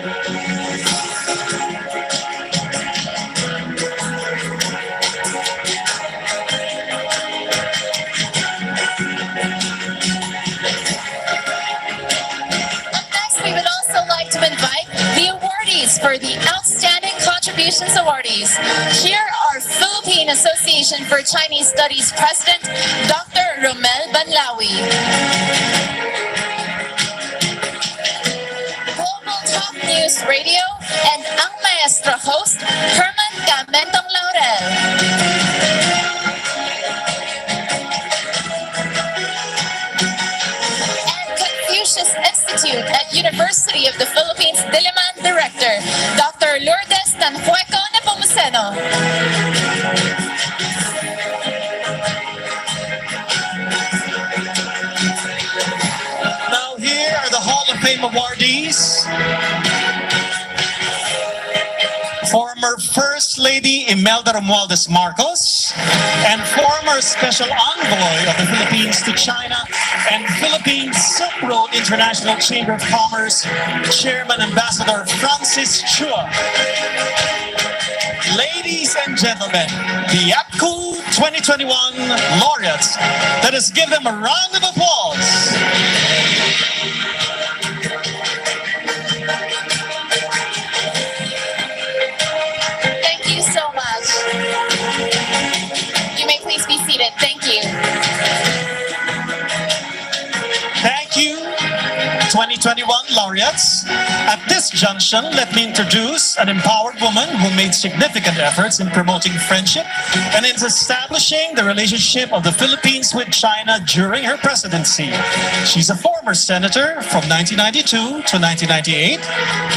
We would also like to invite the awardees for the Outstanding Contributions Awardees. Here are Philippine Association for Chinese Studies President, Dr. Romel Banlawi. Global Top News Radio and ang maestro host, Herman Gamentong Laurel. Institute at University of the Philippines Diliman Director, Dr. Lourdes Tanhueco Nepomuceno. Now here are the Hall of Fame awardees. Former First Lady Imelda Romualdez Marcos and former Special Envoy of the Philippines to China and Philippines Silk Road International Chamber of Commerce Chairman Ambassador Francis Chua. Ladies and gentlemen, the APCO 2021 laureates. Let us give them a round of applause. Be seated. Thank you. Thank you, 2021 laureates. At this junction, let me introduce an empowered woman who made significant efforts in promoting friendship and in establishing the relationship of the Philippines with China during her presidency. She's a former senator from 1992 to 1998.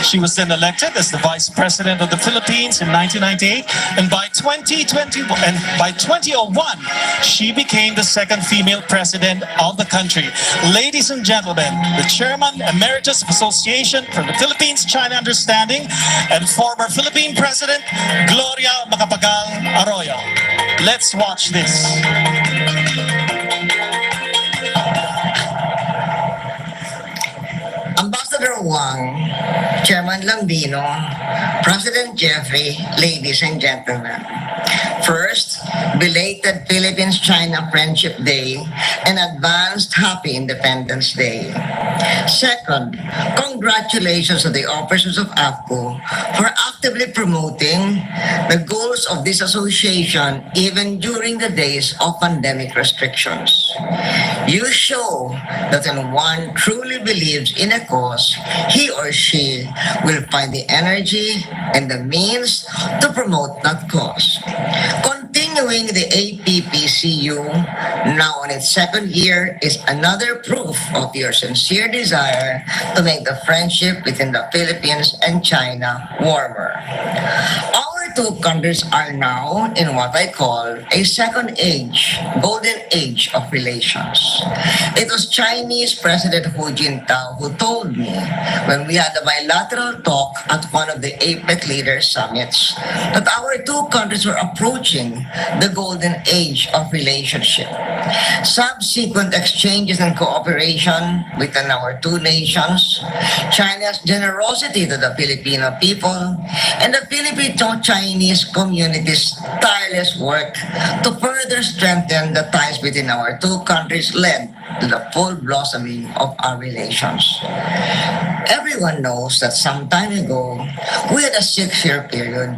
She was then elected as the Vice President of the Philippines in 1998, and by 2001, she became the second female president of the country. Ladies and gentlemen, the Chairman Emeritus of Association for the Philippines-China Understanding and former Philippine President, Gloria Macapagal Arroyo. Let's watch this. Ambassador Wang, Chairman Lambino, President Jeffrey, ladies and gentlemen. First, belated Philippines-China Friendship Day and advanced Happy Independence Day. Second, congratulations to the officers of APCO for actively promoting the goals of this association even during the days of pandemic restrictions. You show that when one truly believes in a cause, he or she will find the energy and the means to promote that cause. Continuing the APPCU, now on its second year, is another proof of your sincere desire to make the friendship between the Philippines and China warmer. Our two countries are now in what I call a second age, golden age of relations. It was Chinese President Hu Jintao who told me when we had a bilateral talk at one of the APEC leaders summits that our two countries were approaching the golden age of relationship. Subsequent exchanges and cooperation within our two nations, China's generosity to the Filipino people, and the Filipino-Chinese community's tireless work to further strengthen the ties between our two countries led to the full blossoming of our relations. Everyone knows that some time ago, we had a 6-year period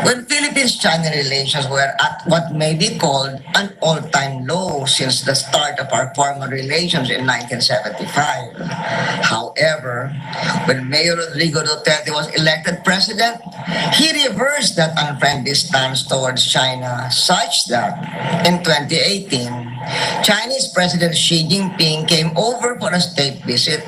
when Philippines-China relations were at what may be called an all-time low since the start of our formal relations in 1975. However, when Mayor Rodrigo Duterte was elected president, he reversed that unfriendly stance towards China such that in 2018, Chinese President Xi Jinping came over for a state visit,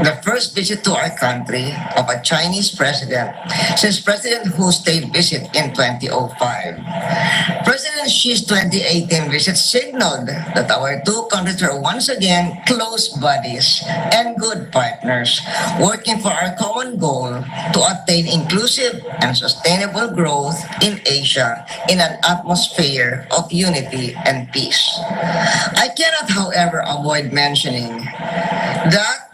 the first visit to our country of a Chinese president since President Hu's state visit in 2005. President Xi's 2018 visit signaled that our two countries are once again close buddies and good partners, working for our common goal to attain inclusive and sustainable growth in Asia in an atmosphere of unity and peace. I cannot, however, avoid mentioning that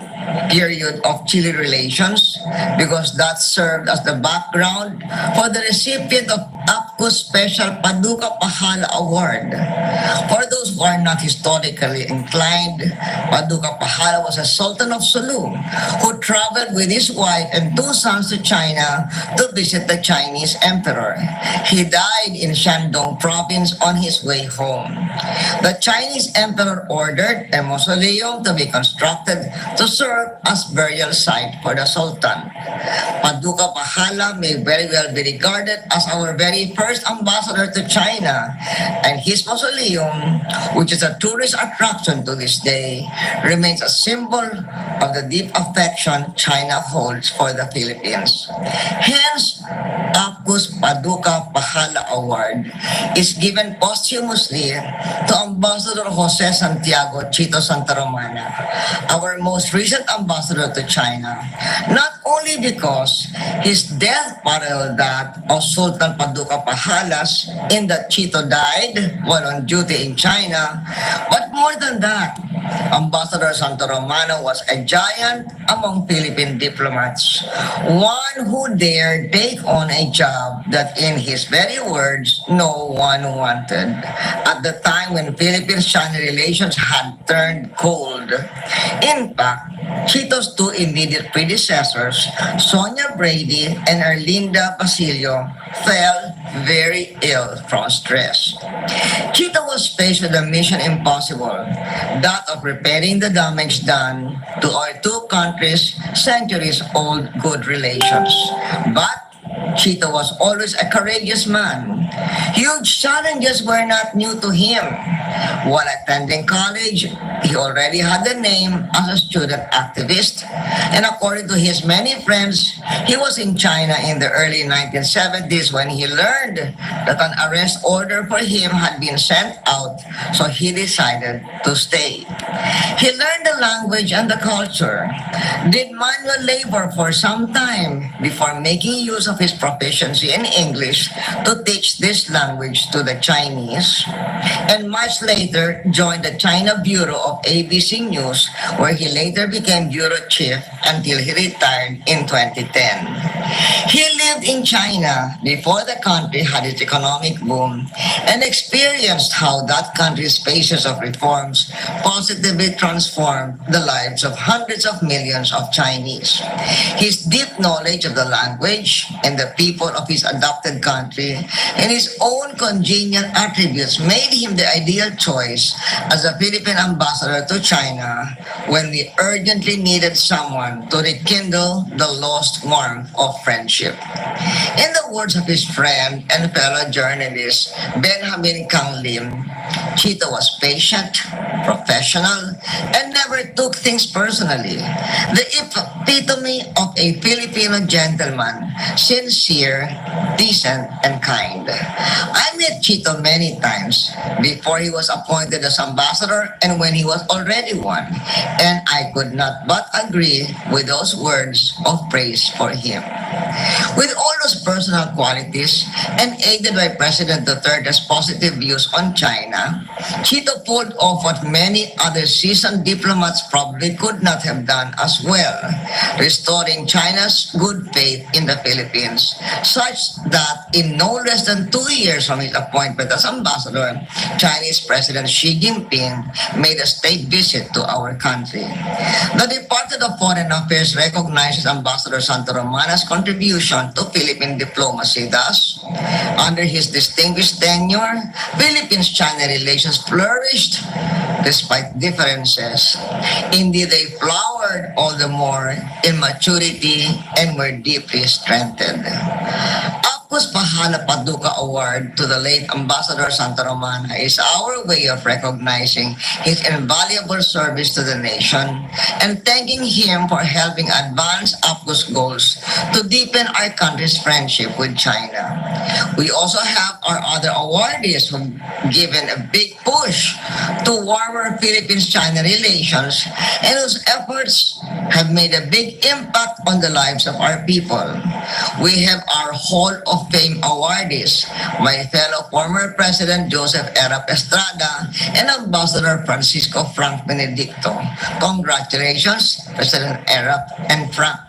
period of Chile relations because that served as the background for the recipient of APCO's Special Paduka Pahala Award. For those who are not historically inclined, Paduka Pahala was a Sultan of Sulu who traveled with his wife and two sons to China to visit the Chinese emperor. He died in Shandong province on his way home. The Chinese emperor ordered a mausoleum to be constructed to serve as burial site for the Sultan. Paduka Pahala may very well be regarded as our very first ambassador to China, and his mausoleum, which is a tourist attraction to this day, remains a symbol of the deep affection China holds for the Philippines. Hence, APCO's Paduka Pahala Award is given posthumously to Ambassador Jose Santiago Chito Santa Romana, our most recent ambassador to China, not only because his death paralleled that of Sultan Paduka Pahalas in that Chito died while on duty in China, but more than that, Ambassador Santa Romana was a giant among Philippine diplomats, one who dared take on a job that, in his very words, no one wanted at the time when Philippine-China relations had turned cold. In fact, Chito's two immediate predecessors, Sonia Brady and Erlinda Basilio, fell very ill from stress. Chito was faced with a mission impossible, that of repairing the damage done to our two countries' centuries-old good relations. But Chito was always a courageous man. Huge challenges were not new to him. While attending college, he already had a name as a student activist, and according to his many friends, he was in China in the early 1970s when he learned that an arrest order for him had been sent out, so he decided to stay. He learned the language and the culture, did manual labor for some time before making use of his proficiency in English to teach this language to the Chinese, and much later joined the China Bureau of ABC News, where he later became bureau chief until he retired in 2010. He lived in China before the country had its economic boom and experienced how that country's phases of reforms positively transformed the lives of hundreds of millions of Chinese. His deep knowledge of the language and the people of his adopted country and his own congenial attributes made him the ideal choice as a Philippine ambassador to China when we urgently needed someone to rekindle the lost warmth of friendship. In the words of his friend and fellow journalist Benjamin Kang Lim, Chito was patient, professional, and never took things personally. The epitome of a Filipino gentleman, sincere, decent, and kind. I met Chito many times before he was appointed as ambassador and when he was already one, and I could not but agree with those words of praise for him. With all those personal qualities and aided by President Duterte's positive views on China, Chito pulled off what many other seasoned diplomats probably could not have done as well, restoring China's good faith in the Philippines, such that in no less than 2 years from his appointment as ambassador, Chinese President Xi Jinping made a state visit to our country. The Department of Foreign Affairs recognizes Ambassador Santa Romana's contribution to Philippine diplomacy. Thus, under his distinguished tenure, Philippines-China relations flourished despite differences. Indeed, they flowered all the more in maturity and were deeply strengthened. APCO's Pahala Paduka Award to the late Ambassador Santa Romana is our way of recognizing his invaluable service to the nation and thanking him for helping advance APCO's goals to deepen our country's friendship with China. We also have our other awardees who've given a big push to warmer Philippines-China relations and whose efforts have made a big impact on the lives of our people. We have our Hall of Fame awardees, my fellow former President Joseph Erap Estrada and Ambassador Francisco Frank Benedicto. Congratulations, President Erap and Frank.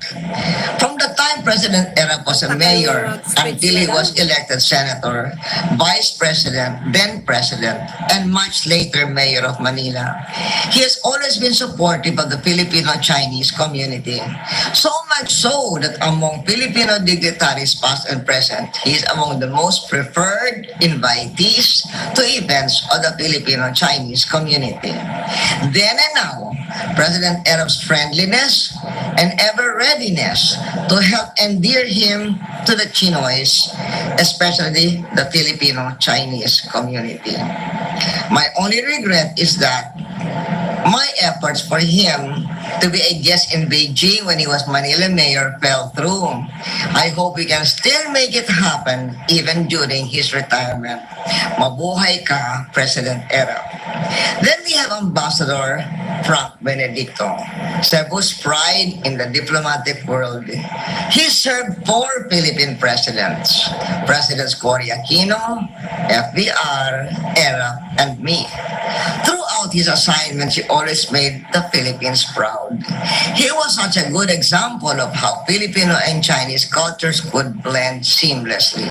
From the time President Erap was a mayor until he was elected senator, vice president, then president, and much later mayor of Manila, he has always been supportive of the Filipino-Chinese community. So much so that among Filipino dignitaries past and present, he is among the most preferred invitees to events of the Filipino-Chinese community. Then and now, President Erap's friendliness and ever-readiness to help endear him to the Chinoys, especially the Filipino-Chinese community. My only regret is that my efforts for him to be a guest in Beijing when he was Manila mayor fell through. I hope we can still make it happen even during his retirement. Mabuhay ka, President Erap. Then we have Ambassador Frank Benedicto, Cebu's pride in the diplomatic world. He served 4 Philippine presidents, Presidents Cory Aquino, FBR, Erap, and me. Throughout his assignments, he always made the Philippines proud. He was such a good example of how Filipino and Chinese cultures could blend seamlessly.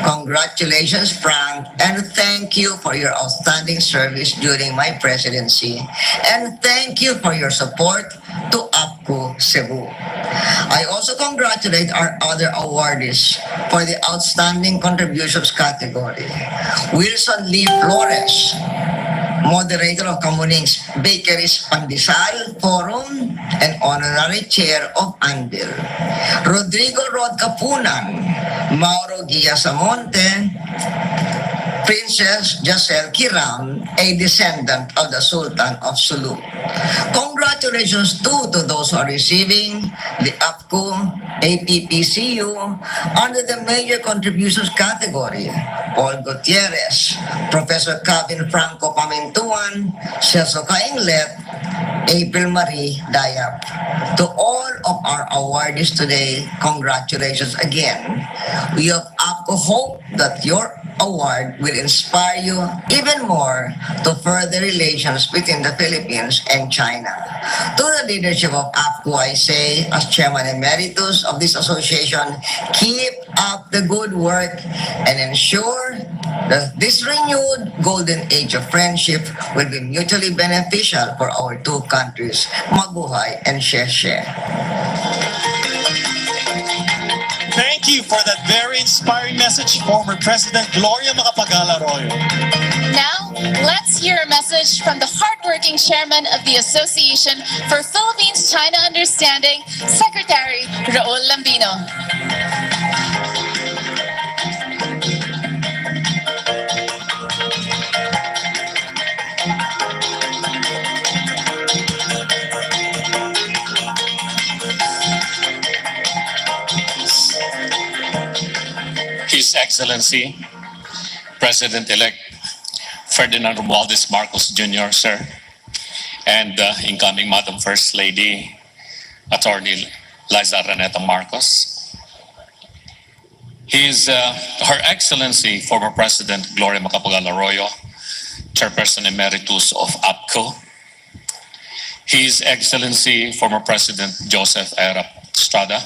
Congratulations, Frank, and thank you for your outstanding service during my presidency. And thank you for your support to APCO Cebu. I also congratulate our other awardees for the outstanding contributions category. Wilson Lee Flores, moderator of Kamuning's Bakeries Pandesal Forum and honorary chair of Anvil. Rodrigo Rod Capunan, Mauro Giasamonte, Princess Giselle Kiram, a descendant of the Sultan of Sulu. Congratulations too to those who are receiving the APCO APPCU under the major contributions category. Paul Gutierrez, Professor Kevin Franco Pamintuan, Celso Cainglet, April Marie Dayap. To all of our awardees today, congratulations again. We of APCO hope that your award will inspire you even more to further relations between the Philippines and China. To the leadership of APCO, I say, as Chairman Emeritus of this association, keep up the good work and ensure that this renewed golden age of friendship will be mutually beneficial for our two countries. Mabuhay and share. Thank you for that very inspiring message, former President Gloria Macapagal Arroyo. Now, let's hear a message from the hardworking chairman of the Association for Philippines-China Understanding, Secretary Raul Lambino. His Excellency, President-elect Ferdinand Romualdez Marcos Jr., sir, and incoming Madam First Lady, Attorney Liza Araneta Marcos. Her Excellency, former President Gloria Macapagal Arroyo, Chairperson Emeritus of APCO. His Excellency, former President Joseph Erap Estrada,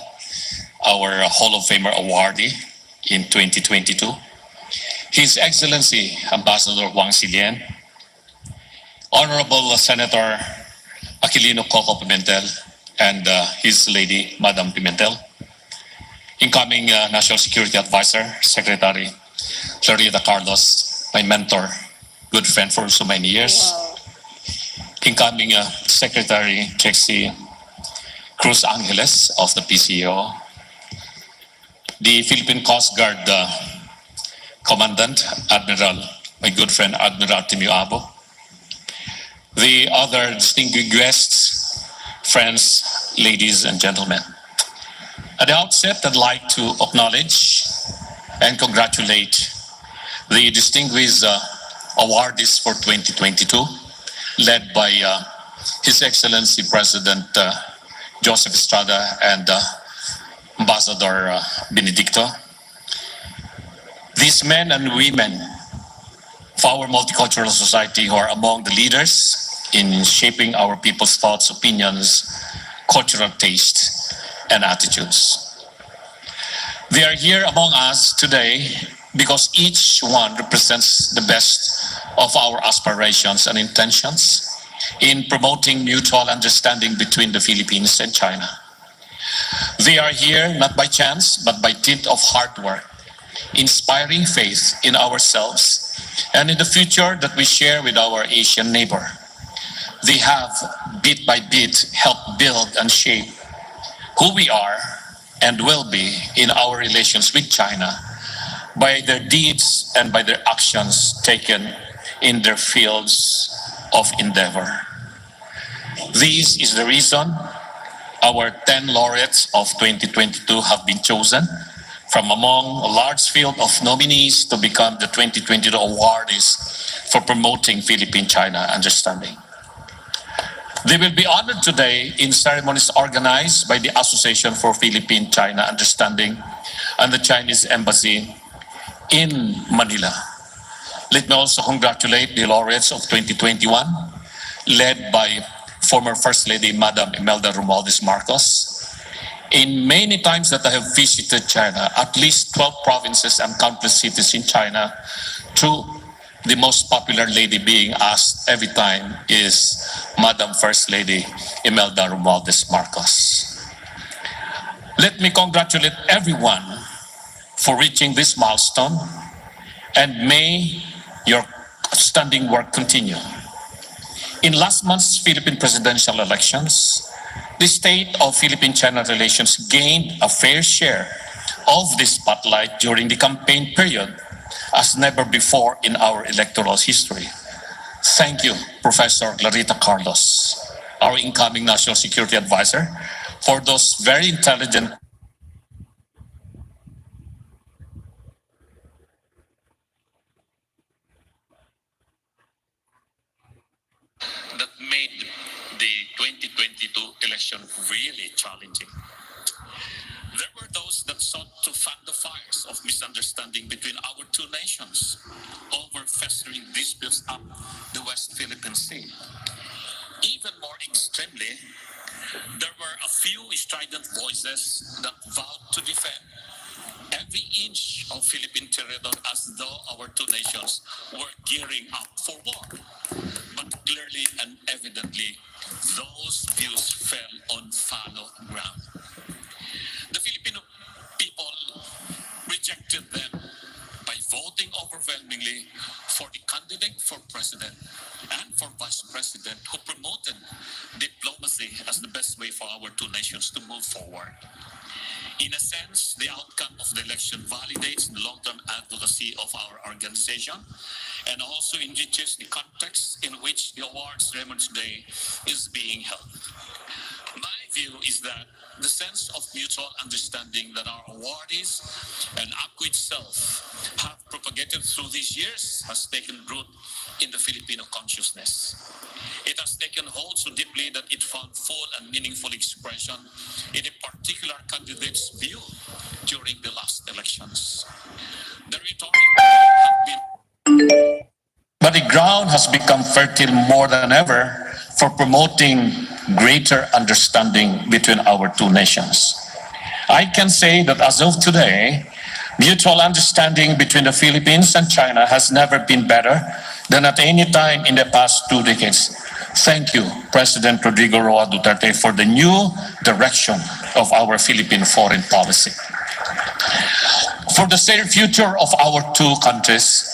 our Hall of Famer awardee in 2022. His Excellency, Ambassador Wang Silien, Honorable Senator Aquilino Coco Pimentel, and his lady, Madam Pimentel, incoming National Security Advisor, Secretary Clarita Carlos, my mentor, good friend for so many years, incoming Secretary Trixie Cruz Angeles of the PCO, the Philippine Coast Guard Commandant, Admiral, my good friend Admiral Timio Abo, the other distinguished guests, friends, ladies and gentlemen. At the outset, I'd like to acknowledge and congratulate the distinguished awardees for 2022, led by His Excellency President Joseph Estrada and Ambassador Benedicto. These men and women of our multicultural society who are among the leaders in shaping our people's thoughts, opinions, cultural tastes, and attitudes. They are here among us today because each one represents the best of our aspirations and intentions in promoting mutual understanding between the Philippines and China. They are here not by chance, but by dint of hard work, inspiring faith in ourselves and in the future that we share with our Asian neighbor. They have, bit by bit, helped build and shape who we are and will be in our relations with China by their deeds and by their actions taken in their fields of endeavor. This is the reason our 10 laureates of 2022 have been chosen from among a large field of nominees to become the 2022 awardees for promoting Philippine-China understanding. They will be honored today in ceremonies organized by the Association for Philippine-China Understanding and the Chinese Embassy in Manila. Let me also congratulate the laureates of 2021, led by former First Lady Madam Imelda Romualdez Marcos. In many times that I have visited China, at least 12 provinces and countless cities in China, the most popular lady being asked every time is Madam First Lady Imelda Romualdez Marcos. Let me congratulate everyone for reaching this milestone, and may your outstanding work continue. In last month's Philippine presidential elections, the state of Philippine-China relations gained a fair share of the spotlight during the campaign period as never before in our electoral history. Thank you, Professor Clarita Carlos, our incoming National Security Advisor, for those very intelligent that made the 2022 election really challenging. There were those that sought to fan the fires of misunderstanding between our two nations over festering disputes up the West Philippine Sea. Even more extremely, there were a few strident voices that vowed to defend every inch of Philippine territory as though our two nations were gearing up for war. But clearly and evidently, those views fell on fallow ground. The Filipino people rejected them by voting overwhelmingly for the candidate for president and for vice president who promoted diplomacy as the best way for our two nations to move forward. In a sense, the outcome of the election validates the long-term advocacy of our organization and also enriches the context in which the awards ceremony today is being held. My view is that the sense of mutual understanding that our awardees and APCO itself have propagated through these years has taken root in the Filipino consciousness. It has taken hold so deeply that it found full and meaningful expression in a particular candidate's view during the last elections. The rhetoric have been, but the ground has become fertile more than ever for promoting greater understanding between our two nations. I can say that as of today, mutual understanding between the Philippines and China has never been better than at any time in the past 2 decades. Thank you, President Rodrigo Roa Duterte, for the new direction of our Philippine foreign policy. For the shared future of our two countries,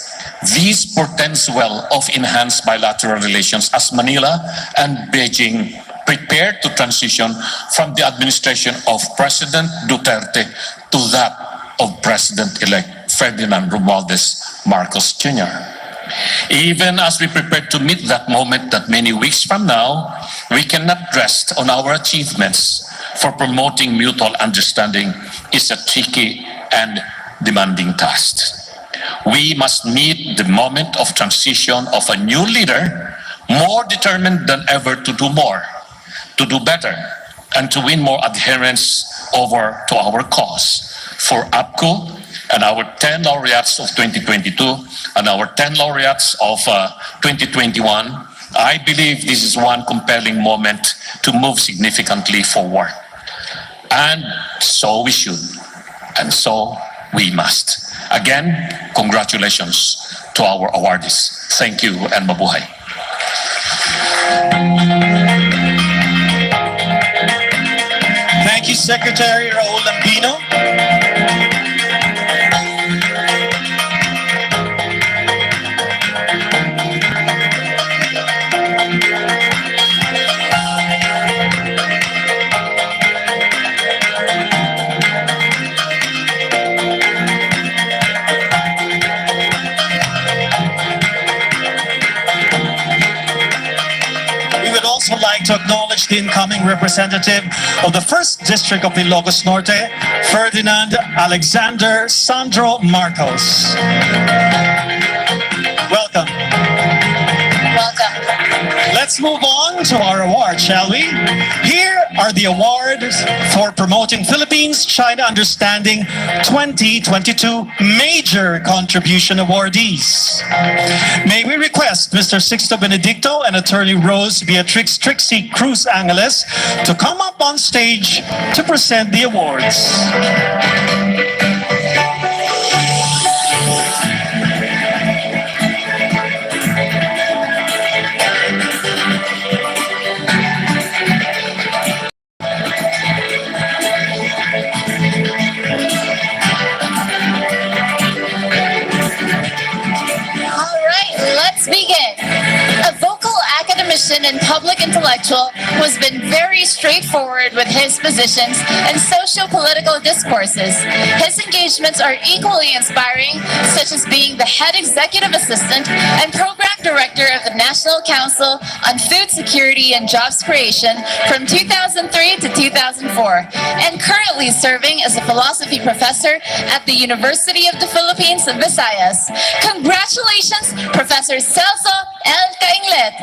this portends well of enhanced bilateral relations as Manila and Beijing prepare to transition from the administration of President Duterte to that of President-elect Ferdinand Romualdez Marcos Jr. Even as we prepare to meet that moment that many weeks from now, we cannot rest on our achievements, for promoting mutual understanding is a tricky and demanding tasks. We must meet the moment of transition of a new leader more determined than ever to do more, to do better, and to win more adherence over to our cause. For APCO and our 10 laureates of 2022 and our 10 laureates of 2021, I believe this is one compelling moment to move significantly forward. And so we should, and so we must. Again, congratulations to our awardees. Thank you and mabuhay. Thank you, Secretary Raul Lambino. We would also like to acknowledge the incoming representative of the 1st District of Ilocos Norte, Ferdinand Alexander Sandro Marcos. Welcome. Welcome. Let's move on to our award, shall we? Here are the awards for promoting Philippines-China Understanding 2022 Major Contribution Awardees. May we request Mr. Sixto Benedicto and Attorney Rose Beatrix Trixie Cruz Angeles to come up on stage to present the awards. All right, let's begin. A vocal academician and public intellectual who has been very straightforward with his positions and socio-political discourses. His engagements are equally inspiring, such as being the head executive assistant and program director of the National Council on Food Security and Jobs Creation from 2003 to 2004, and currently serving as a philosophy professor at the University of the Philippines, Visayas. Congratulations, Professor Celso L. Cainglet.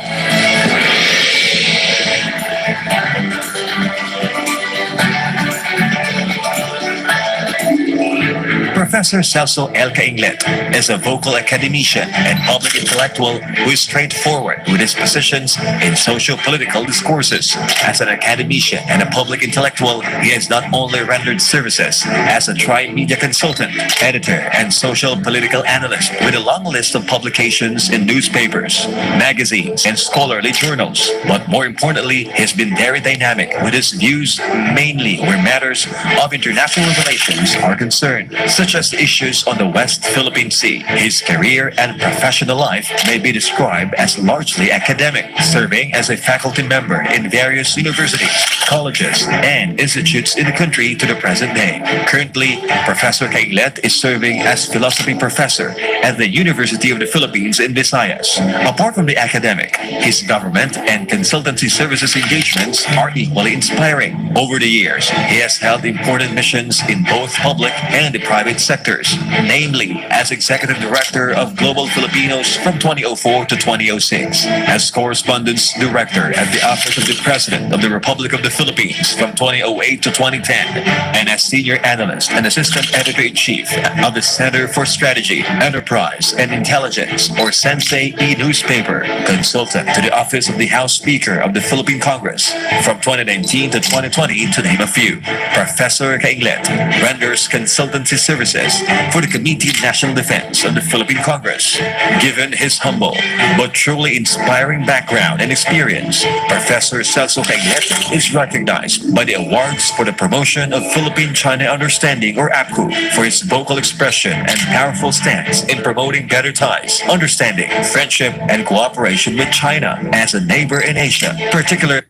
Professor Celso L. Cainglet is a vocal academician and public intellectual who is straightforward with his positions in socio-political discourses. As an academician and a public intellectual, he has not only rendered services as a tri-media consultant, editor, and social political analyst with a long list of publications in newspapers, magazines, and scholarly journals, but more importantly, he has been very dynamic with his views mainly where matters of international relations are concerned, such as issues on the West Philippine Sea. His career and professional life may be described as largely academic, serving as a faculty member in various universities, colleges, and institutes in the country to the present day. Currently, Professor Cainglet is serving as philosophy professor at the University of the Philippines in Visayas. Apart from the academic, his government and consultancy services engagements are equally inspiring. Over the years, he has held important missions in both public and the private sectors, namely as Executive Director of Global Filipinos from 2004 to 2006, as Correspondence Director at the Office of the President of the Republic of the Philippines from 2008 to 2010, and as Senior Analyst and Assistant Editor-in-Chief of the Center for Strategy, Enterprise, and Intelligence, or Sensei e-newspaper, consultant to the Office of the House Speaker of the Philippine Congress from 2019 to 2020, to name a few. Professor Cainglet renders consultancy services for the Committee on National Defense of the Philippine Congress. Given his humble but truly inspiring background and experience, Professor Celso Cainglet is recognized by the Awards for the Promotion of Philippine-China Understanding, or APCO, for his vocal expression and powerful stance in promoting better ties, understanding, friendship, and cooperation with China as a neighbor in Asia, particularly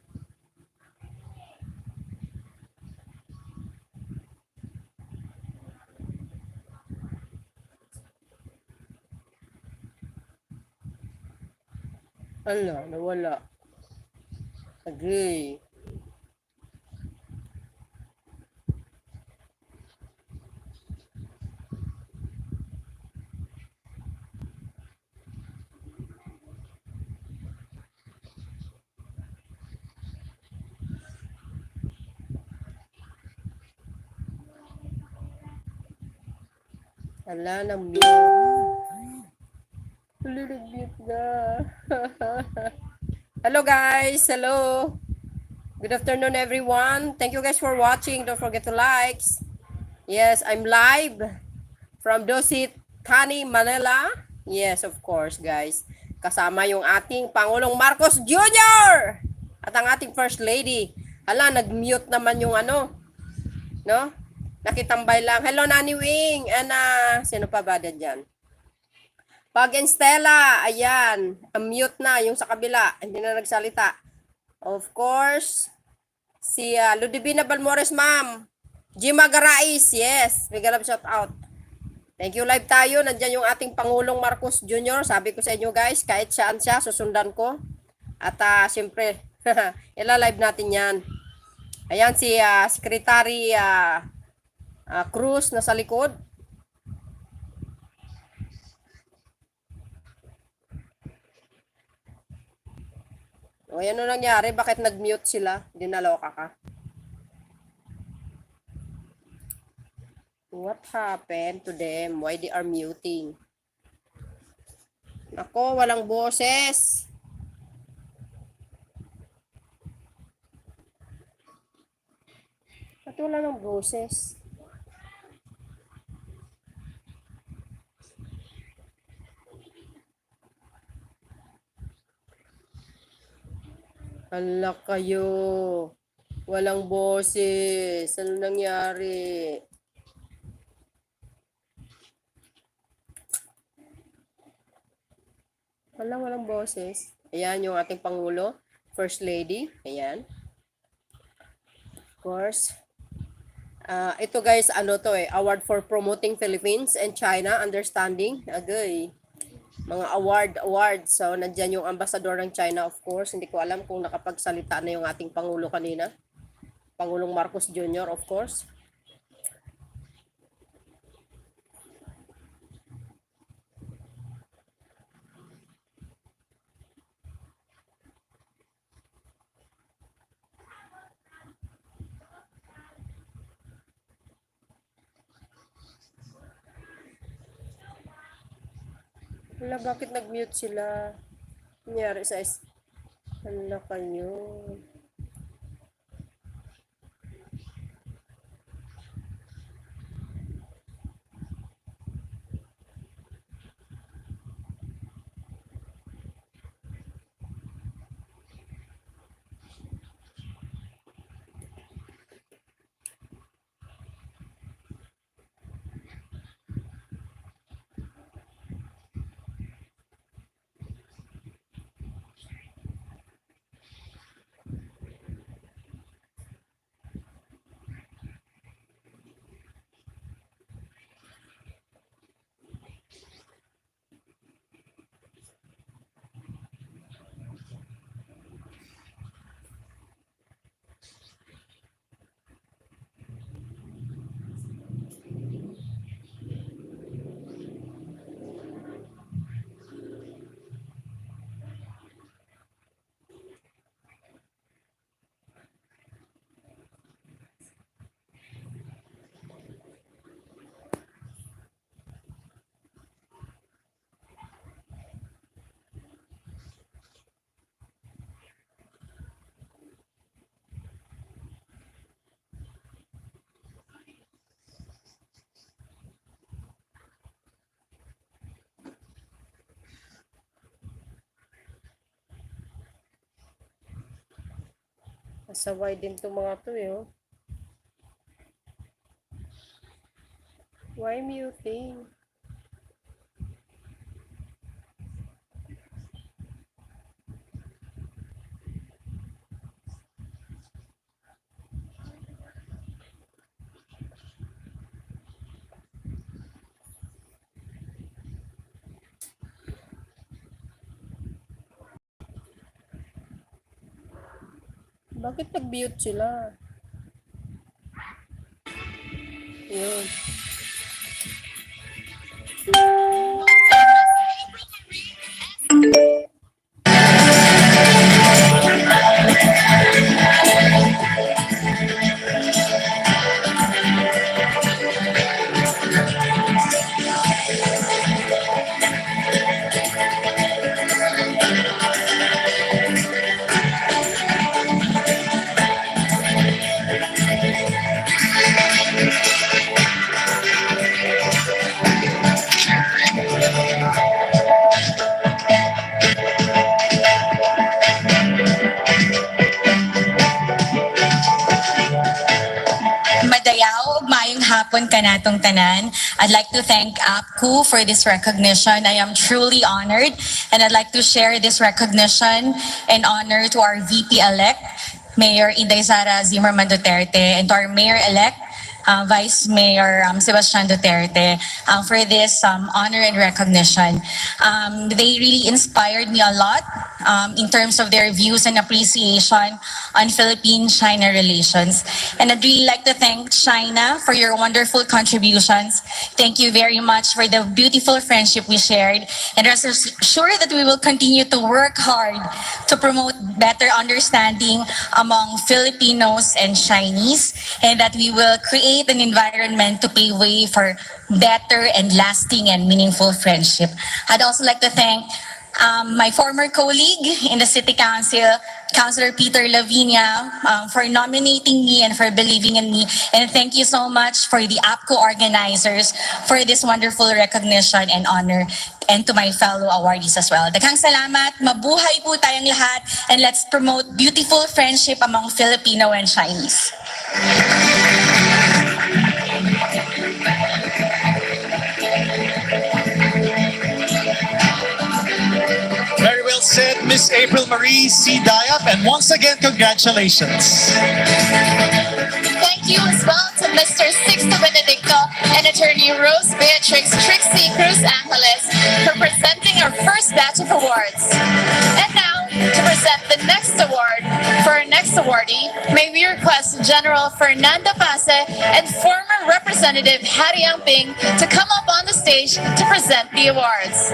Ala, nawala. Agree. Ala, nag-mute. Nag-mute na. Hello guys, hello. Good afternoon everyone. Thank you guys for watching. Don't forget to like. Yes, I'm live from Dusit, Thani, Manila. Yes, of course guys. Kasama yung ating Pangulong Marcos Jr. At ang ating First Lady. Hala, nag-mute naman yung ano. No? Nakitambay lang. Hello, Nani Wing. Sino pa ba dyan? Pag and Stella, ayan. Mute na yung sa kabila. Hindi na nagsalita. Of course, si Ludivina Balmores, ma'am. Jima Garais, yes. Big love shout out. Thank you, live tayo. Nandyan yung ating Pangulong Marcos Jr. Sabi ko sa inyo guys, kahit saan siya, susundan ko. At siyempre, ilalive natin yan. Ayan si Secretary Cruz nasa likod. O yan ano nangyari? Bakit nag-mute sila? Dinaloka ka. What happened to them? Why they are muting? Nako, walang boses. Ba't wala ng boses? Hala kayo. Walang boses. Ano nangyari? Walang boses. Ayan yung ating Pangulo. First Lady. Ayan. Of course. Ito guys, ano to Award for Promoting Philippines and China Understanding. Agay. Mga awards. So, nandyan yung ambassador ng China, of course. Hindi ko alam kung nakapagsalita na yung ating Pangulo kanina. Pangulong Marcos Jr., of course. Wala, bakit nag-mute sila? Nangyari sa Hala kayo. Masaway din itong mga to oh. Why muting? Bakit nag-mute sila? Yun. sayaw, mayong hapon kanatong tanan. I'd like to thank APCO for this recognition. I am truly honored, and I'd like to share this recognition and honor to our VP-elect, Mayor Inday Sara Zimmerman Duterte, and to our Mayor-elect, Vice Mayor Sebastian Duterte, for this honor and recognition. They really inspired me a lot in terms of their views and appreciation on Philippine-China relations. And I'd really like to thank China for your wonderful contributions. Thank you very much for the beautiful friendship we shared. And rest assured that we will continue to work hard to promote better understanding among Filipinos and Chinese, and that we will create an environment to pave way for better and lasting and meaningful friendship. I'd also like to thank my former colleague in the City Council, Councilor Peter Lavinia, for nominating me and for believing in me. And thank you so much for the APCO organizers for this wonderful recognition and honor, and to my fellow awardees as well. Daghang salamat, mabuhay po tayong lahat, and let's promote beautiful friendship among Filipino and Chinese. Very well said, Miss April Marie C. Diap, and once again, congratulations. Thank you as well to Mr. Sixto Benedicto and Attorney Rose Beatrix Trixie Cruz Angeles for presenting our first batch of awards. And now, to present the next award for our next awardee, may we request General Fernando Pase and former Representative Hattie Ping to come up on the stage to present the awards.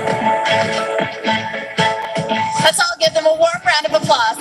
Let's all give them a warm round of applause.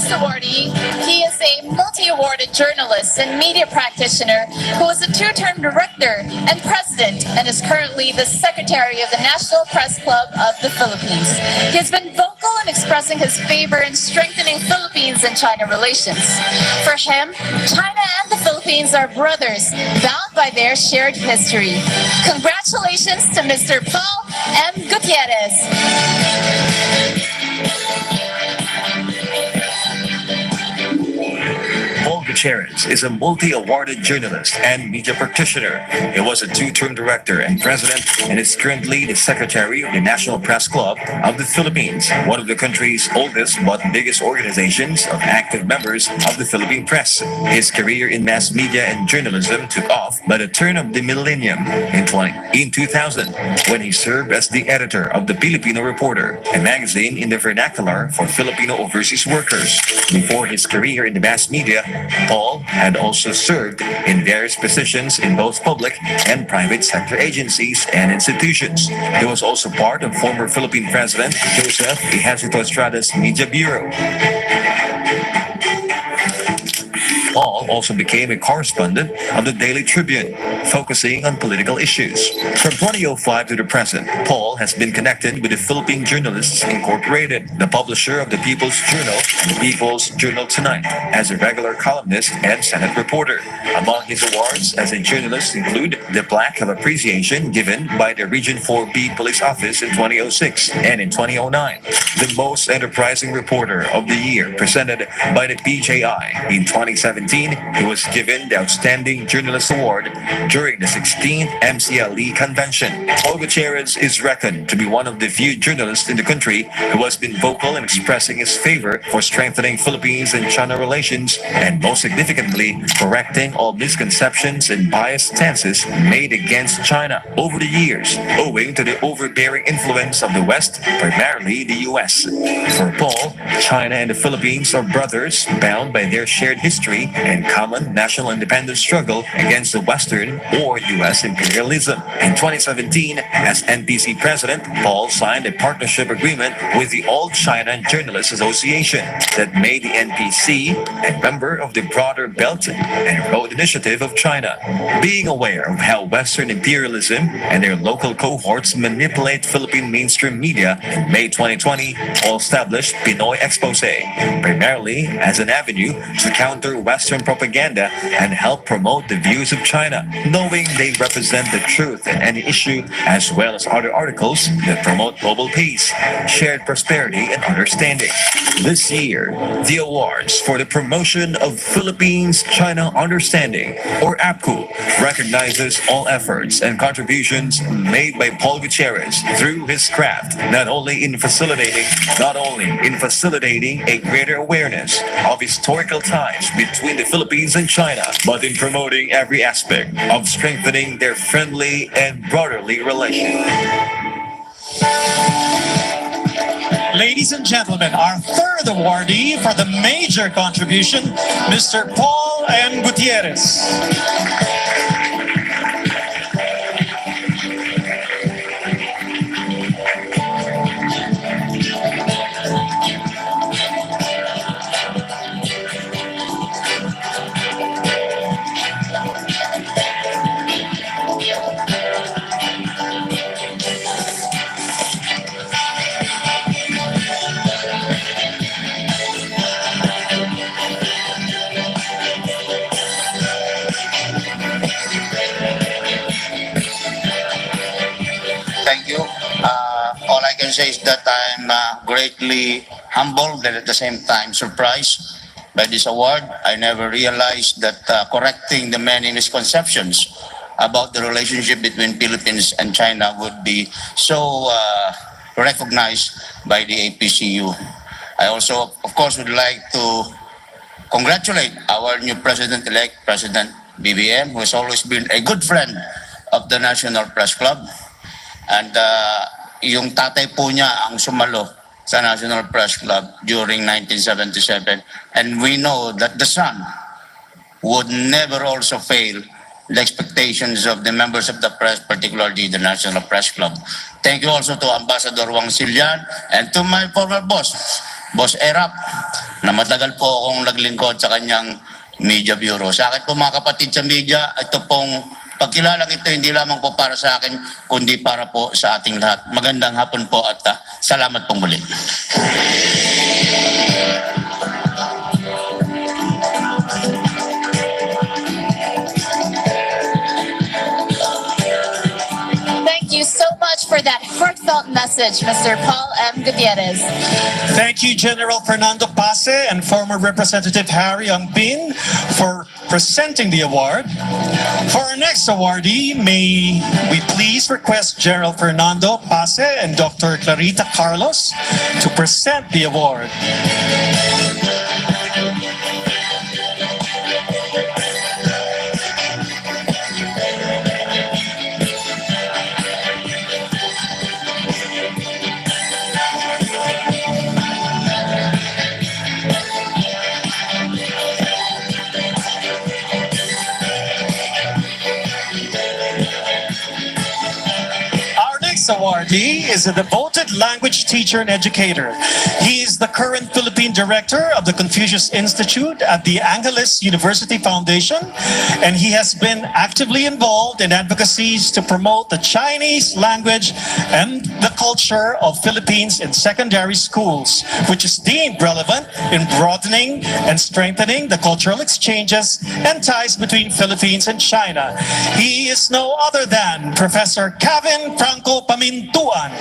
Awardee. He is a multi-awarded journalist and media practitioner who is a two-term director and president, and is currently the secretary of the National Press Club of the Philippines. He has been vocal in expressing his favor in strengthening Philippines and China relations. For him, China and the Philippines are brothers, bound by their shared history. Congratulations to Mr. Paul M. Gutierrez. Gutierrez is a multi-awarded journalist and media practitioner. He was a two-term director and president, and is currently the secretary of the National Press Club of the Philippines, one of the country's oldest but biggest organizations of active members of the Philippine press. His career in mass media and journalism took off by the turn of the millennium in 2000, when he served as the editor of the Filipino Reporter, a magazine in the vernacular for Filipino overseas workers. Before his career in the mass media, Paul had also served in various positions in both public and private sector agencies and institutions. He was also part of former Philippine President Joseph Ejercito Media Bureau. Paul also became a correspondent of the Daily Tribune, focusing on political issues. From 2005 to the present, Paul has been connected with the Philippine Journalists Incorporated, the publisher of the People's Journal and the People's Journal Tonight, as a regular columnist and Senate reporter. Among his awards as a journalist include the Plaque of Appreciation given by the Region 4B Police Office in 2006 and in 2009, the Most Enterprising Reporter of the Year presented by the PJI. In 2017, he was given the Outstanding Journalist Award during the 16th MCLE convention. Paul Gutierrez is reckoned to be one of the few journalists in the country who has been vocal in expressing his favor for strengthening Philippines and China relations, and most significantly, correcting all misconceptions and biased stances made against China over the years, owing to the overbearing influence of the West, primarily the US. For Paul, China and the Philippines are brothers bound by their shared history and common national independence struggle against the Western or U.S. imperialism. In 2017, as NPC president, Paul signed a partnership agreement with the All China Journalists Association that made the NPC a member of the broader Belt and Road Initiative of China. Being aware of how Western imperialism and their local cohorts manipulate Philippine mainstream media, in May 2020, Paul established Pinoy Expose, primarily as an avenue to counter Western propaganda and help promote the views of China, knowing they represent the truth in any issue, as well as other articles that promote global peace, shared prosperity, and understanding. This year, the awards for the promotion of Philippines-China understanding, or APCU, recognizes all efforts and contributions made by Paul Gutierrez through his craft, not only in facilitating a greater awareness of historical ties between the Philippines and China, but in promoting every aspect of strengthening their friendly and brotherly relations. Ladies and gentlemen, our third awardee for the major contribution, Mr. Paul M. Gutierrez. Thank you. All I can say is that I'm greatly humbled and at the same time surprised by this award. I never realized that correcting the many misconceptions about the relationship between Philippines and China would be so recognized by the APCU. I also, of course, would like to congratulate our new president-elect, President BBM, who has always been a good friend of the National Press Club. And yung tatay po niya ang sumalo sa National Press Club during 1977. And we know that the son would never also fail the expectations of the members of the press, particularly the National Press Club. Thank you also to Ambassador Wang Silian and to my former boss, Boss Erap, na matagal po akong naglingkod sa kanyang media bureau. Sa akin po mga kapatid sa media, ito pong pagkilalang ito hindi lamang po para sa akin, kundi para po sa ating lahat. Magandang hapon po at salamat pong muli. Thank you so much for that heartfelt message, Mr. Paul M. Gutierrez. Thank you, General Fernando Pase and former Representative Harry Angpin for presenting the award. For our next awardee, may we please request General Fernando Pase and Dr. Clarita Carlos to present the award. Awardee is a devoted language teacher and educator. He is the current Philippine director of the Confucius Institute at the Angeles University Foundation, and he has been actively involved in advocacies to promote the Chinese language and the culture of Philippines in secondary schools, which is deemed relevant in broadening and strengthening the cultural exchanges and ties between Philippines and China. He is no other than Professor Kevin Franco Pamintuan.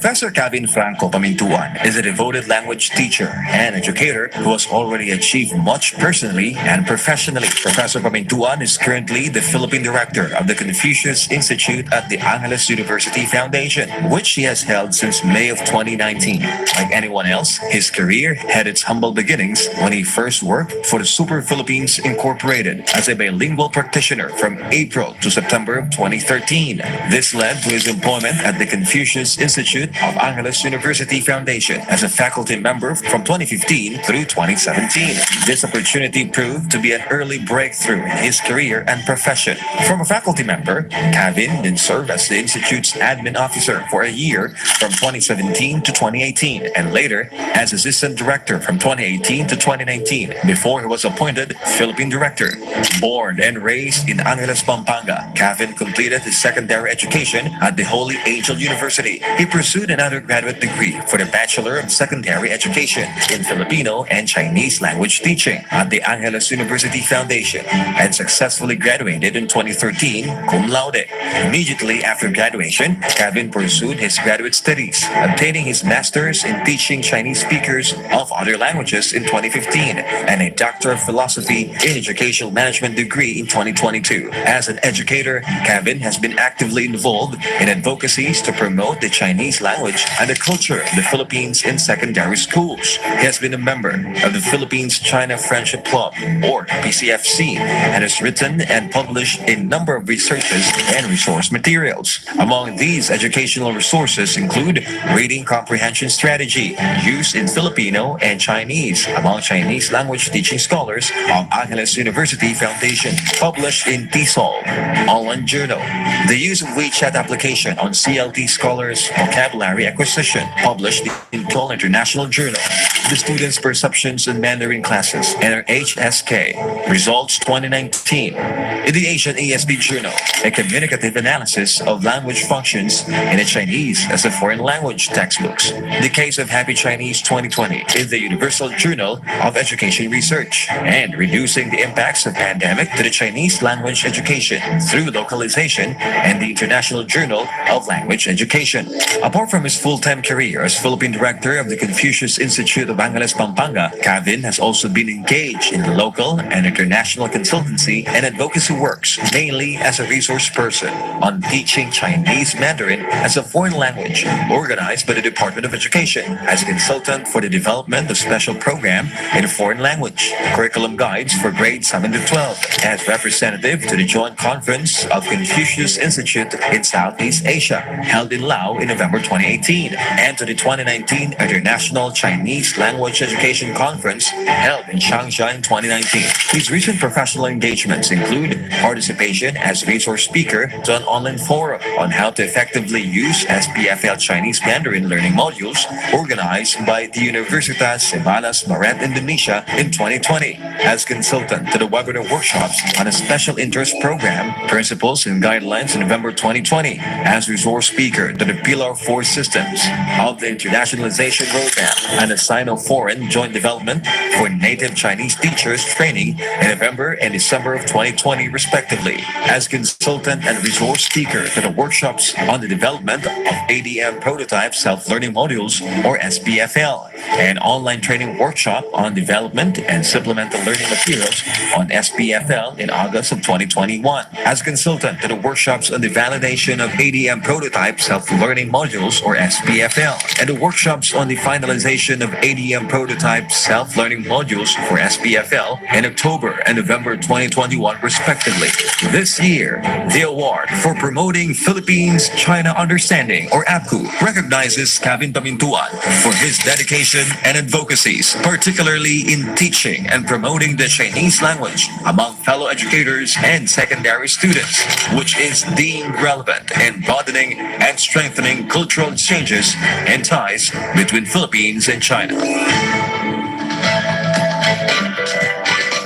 Professor Kevin Franco Pamintuan is a devoted language teacher and educator who has already achieved much personally and professionally. Professor Pamintuan is currently the Philippine director of the Confucius Institute at the Angeles University Foundation, which he has held since May of 2019. Like anyone else, his career had its humble beginnings when he first worked for the Super Philippines Incorporated as a bilingual practitioner from April to September of 2013. This led to his employment at the Confucius Institute of Angeles University Foundation as a faculty member from 2015 through 2017. This opportunity proved to be an early breakthrough in his career and profession. From a faculty member, Kevin then served as the Institute's admin officer for a year from 2017 to 2018 and later as assistant director from 2018 to 2019 before he was appointed Philippine director. Born and raised in Angeles, Pampanga, Kevin completed his secondary education at the Holy Angel University. He pursued an undergraduate degree for the Bachelor of Secondary Education in Filipino and Chinese language teaching at the Angeles University Foundation and successfully graduated in 2013 cum laude. Immediately after graduation, Kevin pursued his graduate studies, obtaining his master's in teaching Chinese speakers of other languages in 2015 and a Doctor of Philosophy in Educational Management degree in 2022. As an educator, Kevin has been actively involved in advocacies to promote the Chinese language and the culture of the Philippines in secondary schools. He has been a member of the Philippines China Friendship Club, or PCFC, and has written and published a number of researches and resource materials. Among these educational resources include Reading Comprehension Strategy, used in Filipino and Chinese among Chinese language teaching scholars of Angeles University Foundation, published in TESOL, Online Journal. The use of WeChat application on CLT scholars' vocabulary acquisition, published in TESOL International Journal. The students' perceptions in Mandarin classes, NRHSK, results 2019. In the Asian ESB Journal, a communicative analysis of language functions in a Chinese as a foreign language textbooks. The Case of Happy Chinese 2020 in the Universal Journal of Education Research, and Reducing the Impacts of Pandemic to the Chinese Language Education through Localization and the International Journal of Language Education. Apart from his full-time career as Philippine Director of the Confucius Institute of Angeles, Pampanga, Kevin has also been engaged in the local and international consultancy and advocacy works, mainly as a resource person on teaching Chinese Mandarin as a foreign language, organized by the Department of Education as a consultant for the development of special program in a foreign language, curriculum guides for grades 7 to 12, as representative to the Joint Conference of Confucius Institute in Southeast Asia, held in Laos in November 2018, and to the 2019 International Chinese Language Education Conference, held in Shanghai in 2019. His recent professional engagements include participation as resource speaker to an online forum on how to effectively use SPFL Chinese Mandarin learning modules organized by the Universitas Sebalas Maret Indonesia in 2020, as consultant to the webinar workshops on a special interest program, Principles and Guidelines in November 2020, as resource speaker to the Pillar 4 Systems of the Internationalization Roadmap and a Sino-Foreign Joint Development for Native Chinese Teachers training in November and December of 2020, respectively, as consultant and resource speaker to the workshops on the development of ADM prototype self-learning modules, or SPFL, an online training workshop on development and supplemental learning materials on SPFL in August of 2021, as consultant to the workshops on the validation of ADM prototype self-learning modules, or SPFL, and the workshops on the finalization of ADM prototype self-learning modules for SPFL in October and November 2021, respectively. This year, the award for promoting Philippines-China Understanding, or APCU, recognizes Kevin Pamintuan for his dedication and advocacies, particularly in teaching and promoting the Chinese language among fellow educators and secondary students, which is deemed relevant in broadening and strengthening cultural exchanges and ties between Philippines and China.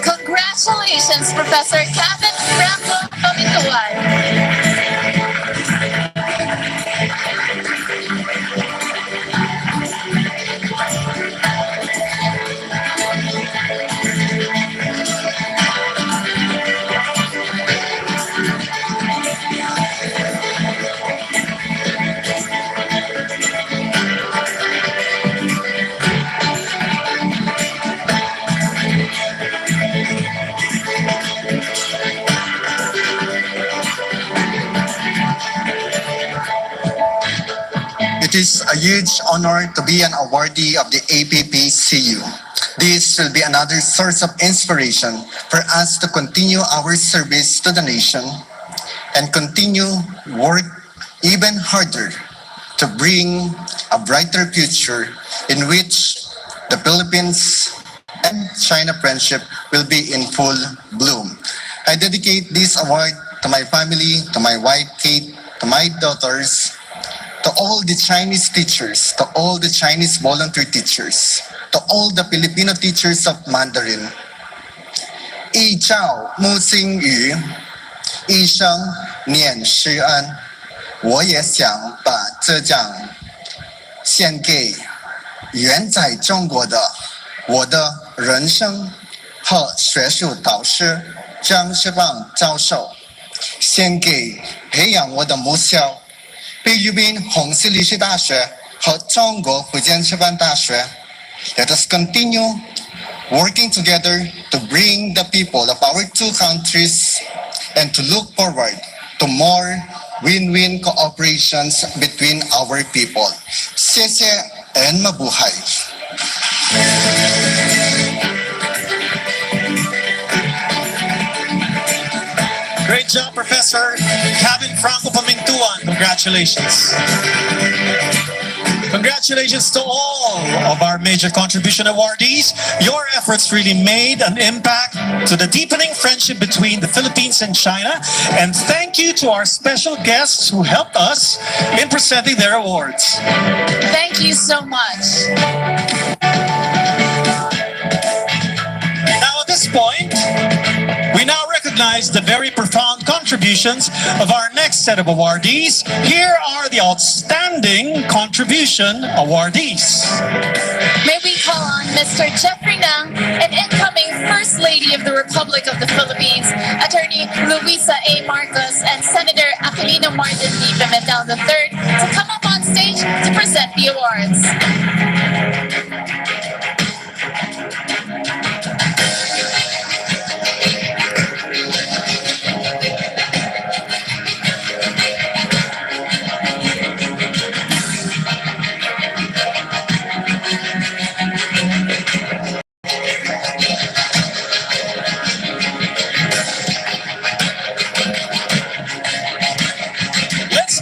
Congratulations, Professor Kevin Franco Pamintuan. It is a huge honor to be an awardee of the APPCU. This will be another source of inspiration for us to continue our service to the nation and continue work even harder to bring a brighter future in which the Philippines and China friendship will be in full bloom. I dedicate this award to my family, to my wife Kate, to my daughters, to all the Chinese teachers, to all the Chinese volunteer teachers, to all the Filipino teachers of Mandarin. 一照木星雨，一生念师恩。我也想把这奖献给远在中国的我的人生和学术导师张世棒教授，献给培养我的母校菲律宾红十律师大学和中国福建师范大学。Let us continue working together to bring the people of our two countries and to look forward to more win-win cooperations between our people. 谢谢 and mabuhay. Great job, Professor Kevin Franco Pamintuan. Congratulations. Congratulations to all of our major contribution awardees. Your efforts really made an impact to the deepening friendship between the Philippines and China. And thank you to our special guests who helped us in presenting their awards. Thank you so much. Now at this point, we now recognize the very profound contributions of our next set of awardees. Here are the Outstanding Contribution Awardees. May we call on Mr. Jeffrey Nang, an incoming First Lady of the Republic of the Philippines, Attorney Luisa A. Marcos, and Senator Aquilino Martin D. Pimentel III to come up on stage to present the awards.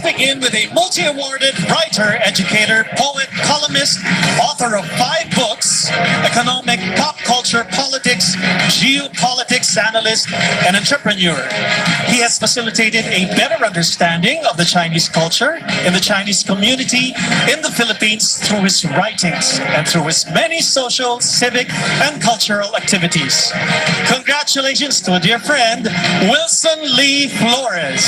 Begin with a multi-awarded writer, educator, poet, columnist, author of 5 books, economic, pop culture, politics, geopolitics analyst, and entrepreneur. He has facilitated a better understanding of the Chinese culture in the Chinese community in the Philippines through his writings and through his many social, civic, and cultural activities. Congratulations to a dear friend, Wilson Lee Flores.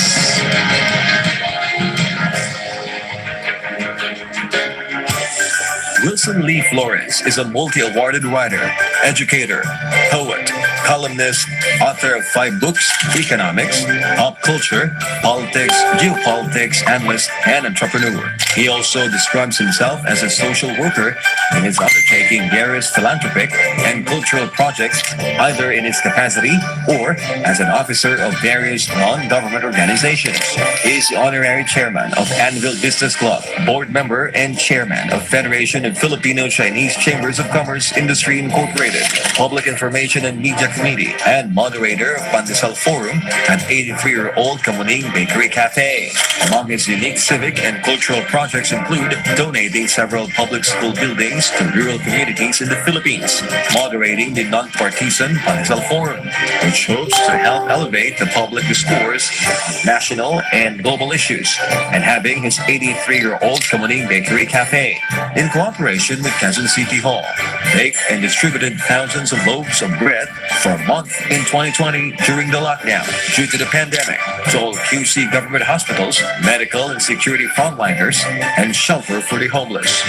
Wilson Lee Flores is a multi-awarded writer, educator, poet, columnist, author of 5 books, economics, pop culture, politics, geopolitics, analyst, and entrepreneur. He also describes himself as a social worker and is undertaking various philanthropic and cultural projects either in his capacity or as an officer of various non-government organizations. He is the honorary chairman of Anvil Business Club, board member and chairman of Federation of Filipino-Chinese Chambers of Commerce Industry Incorporated, Public Information and Media Committee, and moderator of Pandesal Forum at 83-year-old Kamuning Bakery Cafe. Among his unique civic and cultural projects include donating several public school buildings to rural communities in the Philippines, moderating the non-partisan Pandesal Forum, which hopes to help elevate the public discourse on national and global issues, and having his 83-year-old Kamuning Bakery Cafe. In cooperation with Quezon City Hall, baked and distributed thousands of loaves of bread for a month in 2020 during the lockdown due to the pandemic to all QC government hospitals, medical and security frontliners, and shelter for the homeless.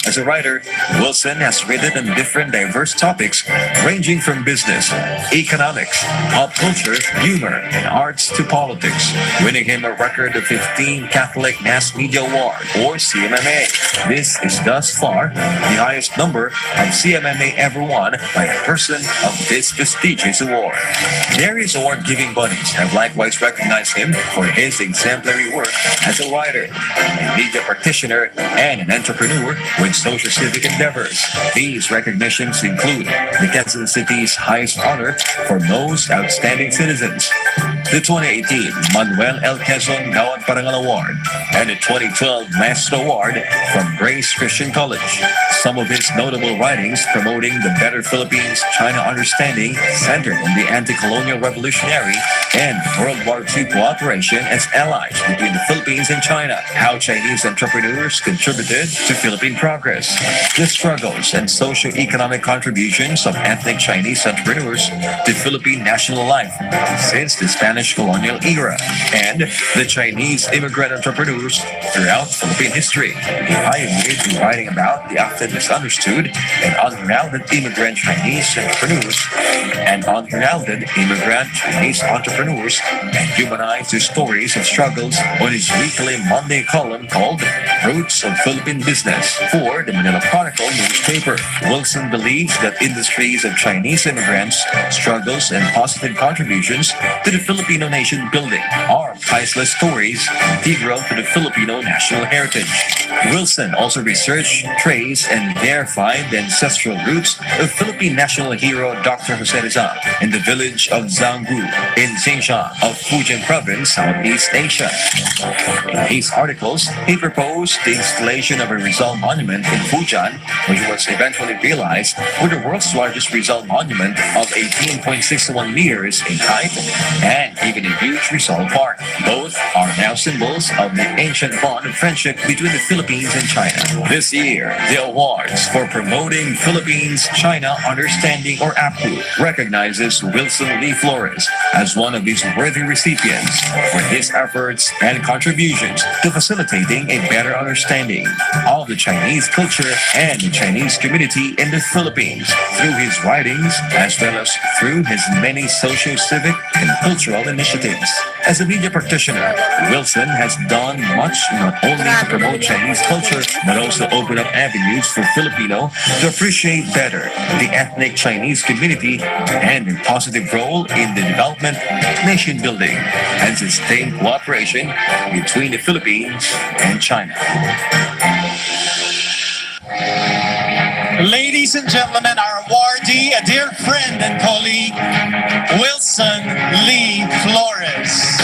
As a writer, Wilson has written on different diverse topics ranging from business, economics, pop culture, humor, and arts to politics, winning him a record of 15 Catholic Mass Media Award, or CMMA. This is thus far the highest number of CMMA ever won by a person of this prestigious award. Various award-giving bodies have likewise recognized him for his exemplary work as a writer, a media practitioner, and an entrepreneur with social civic endeavors. These recognitions include the Quezon City's highest honor for most outstanding citizens, the 2018 Manuel L. Quezon Gawad Parangal Award, and the 2012 Master Award from Grace Christian College. Some of his notable writings promoting the better Philippines-China understanding centered on the anti-colonial revolutionary and World War II cooperation as allies between the Philippines and China, how Chinese entrepreneurs contributed to Philippine progress, the struggles and socio-economic contributions of ethnic Chinese entrepreneurs to Philippine national life since the Spanish colonial era, and the Chinese immigrant entrepreneurs throughout Philippine history. He pioneered in writing about the often misunderstood and unheralded immigrant Chinese entrepreneurs and humanized their stories and struggles on his weekly Monday column called Roots of Philippine Business for the Manila Chronicle newspaper. Wilson believes that industries of Chinese immigrants, struggles, and positive contributions to the Filipino nation building are priceless stories integral to the Filipino national heritage. Wilson also researched, traced, and verified the ancestral roots of Philippine national hero Dr. Jose Rizal in the village of Zanggu in Xinjiang of Fujian Province, Southeast Asia. In his articles, he proposed the installation of a Rizal monument in Fujian, which was eventually realized with the world's largest Rizal monument of 18.61 meters in height and even a huge Rizal Park. Both are now symbols of the ancient bond of friendship between the Philippines and China. This year, the awards for promoting Philippines-China Understanding, or APCU, recognizes Wilson Lee Flores as one of these worthy recipients for his efforts and contributions to facilitating a better understanding of the Chinese culture and the Chinese community in the Philippines through his writings as well as through his many socio-civic and cultural initiatives. As a media practitioner, Wilson has done much not only to promote Chinese culture but also open up avenues for Filipino to appreciate better the ethnic Chinese community and their positive role in the development, nation building, and sustained cooperation between the Philippines and China. Ladies and gentlemen, our awardee, a dear friend and colleague, Wilson Lee Flores.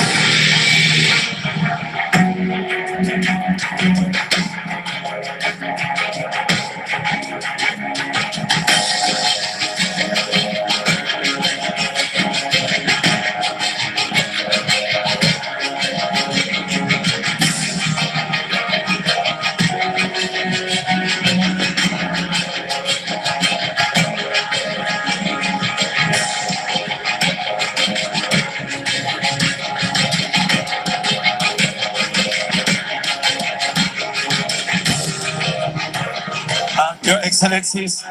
Your Excellencies,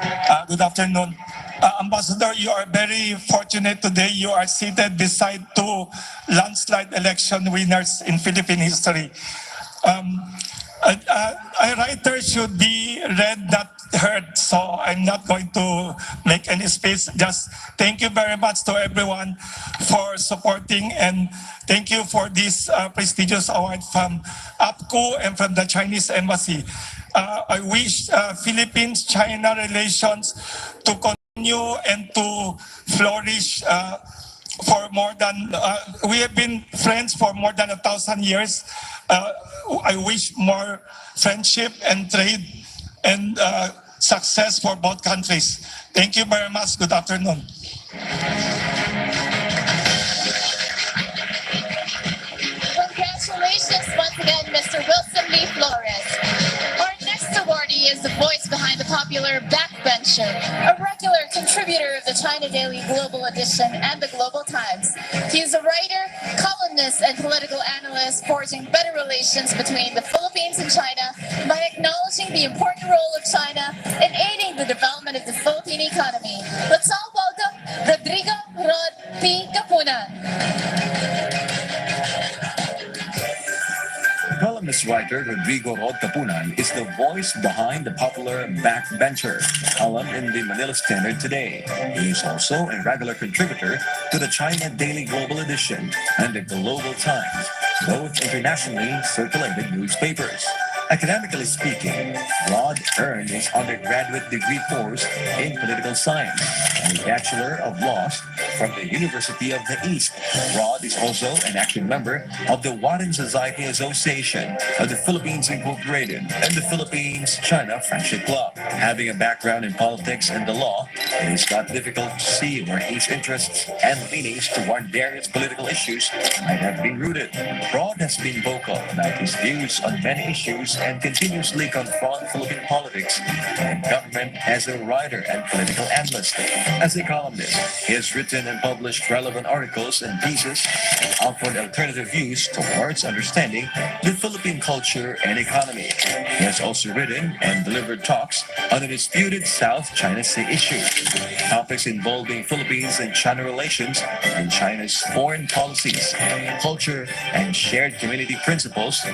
good afternoon. Ambassador, you are very fortunate today. You are seated beside two landslide election winners in Philippine history. A writer should be read, not heard, so I'm not going to make any speech. Just thank you very much to everyone for supporting, and thank you for this prestigious award from APCU and from the Chinese Embassy. I wish Philippines-China relations to continue and to flourish for more than, we have been friends for more than 1,000 years. I wish more friendship and trade and success for both countries. Thank you very much. Good afternoon. Congratulations once again, Mr. Wilson Lee Flores. Our next awardee is the voice behind the popular Backbencher, a regular contributor of the China Daily Global Edition and the Global Times. He is a writer, columnist, and political analyst forging better relations between the Philippines and China by acknowledging the important role of China in aiding the development of the Philippine economy. Let's all welcome Rodrigo Rod P. Kapunan. Columnist writer Rodrigo Rod Kapunan is the voice behind the popular Backbencher column in the Manila Standard today. He is also a regular contributor to the China Daily Global Edition and the Global Times, both internationally circulated newspapers. Academically speaking, Rod earned his undergraduate degree course in political science and a Bachelor of Laws from the University of the East. Rod is also an active member of the Warden Society Association of the Philippines Incorporated and the Philippines China Friendship Club. Having a background in politics and the law, it is not difficult to see where his interests and leanings toward various political issues might have been rooted. Rod has been vocal about his views on many issues and continuously confront Philippine politics and government as a writer and political analyst. As a columnist, he has written and published relevant articles and pieces and offered alternative views towards understanding the Philippine culture and economy. He has also written and delivered talks on the disputed South China Sea issue, topics involving Philippines and China relations and China's foreign policies, culture, and shared community principles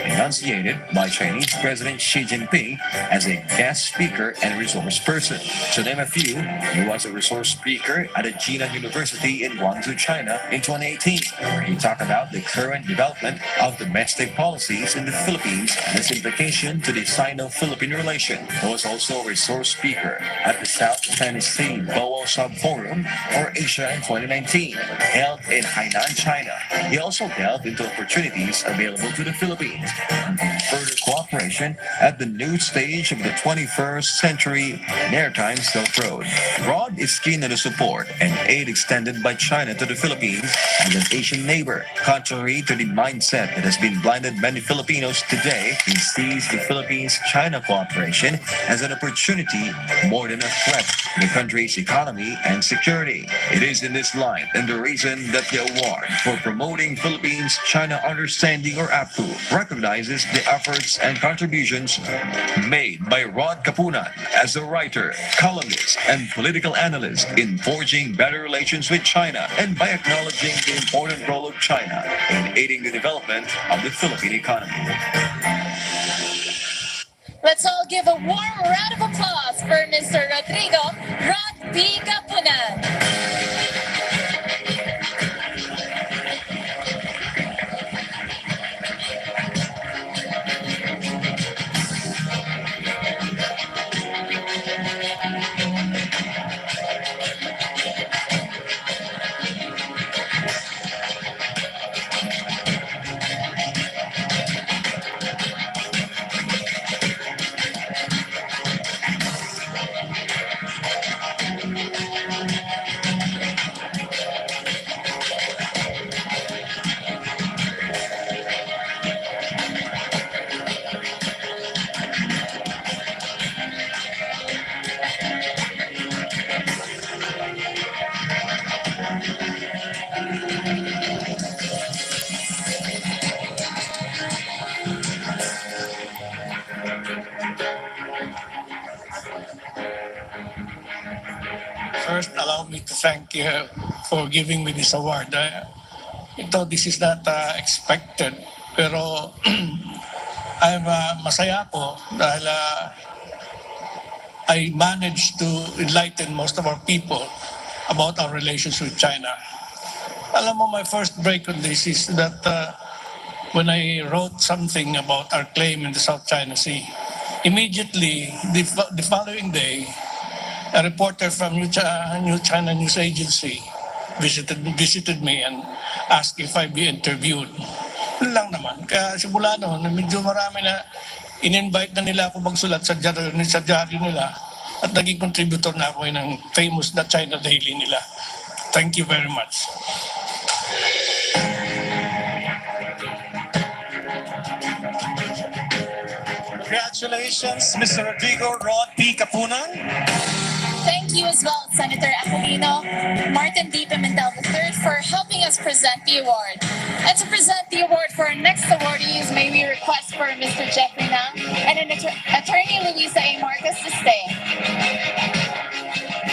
enunciated by Chinese President Xi Jinping as a guest speaker and resource person. To name a few, he was a resource speaker at a Jinan University in Guangzhou, China in 2018, where he talked about the current development of domestic policies in the Philippines and its implication to the Sino-Philippine relation. He was also a resource speaker at the South China Sea Boao Sub Forum or Asia in 2019, held in Hainan, China. He also delved into opportunities available to the Philippines and further cooperation at the new stage of the 21st century maritime Silk Road. Rod is keen on the support and aid extended by China to the Philippines as an Asian neighbor. Contrary to the mindset that has been blinded many Filipinos today, he sees the Philippines-China cooperation as an opportunity more than a threat to the country's economy and security. It is in this light and the reason that the award for promoting Philippines-China understanding or APU recognizes the efforts and contributions made by Rod Kapunan as a writer, columnist, and political analyst in forging better relations with China and by acknowledging the important role of China in aiding the development of the Philippine economy. Let's all give a warm round of applause for Mr. Rodrigo Rod P. Kapunan. First, allow me to thank you for giving me this award. This is not expected, pero I'm masaya ako dahil I managed to enlighten most of our people about our relations with China. Alam mo, my first break on this is that when I wrote something about our claim in the South China Sea, immediately the following day, a reporter from New China News Agency visited me and asked if I'd be interviewed. Yun lang naman. Kaya simula noon, medyo marami na in-invite na nila ako magsulat sa diary nila at naging contributor na ako ng famous na China Daily nila. Thank you very much. Congratulations, Mr. Rodrigo Rod P. Kapunan. Thank you as well, Senator Aquilino, Martin D. Pimentel III, for helping us present the award. And to present the award for our next awardees, may we request for Mr. Jeffrey Nang and Attorney Luisa A. Marcos to stay.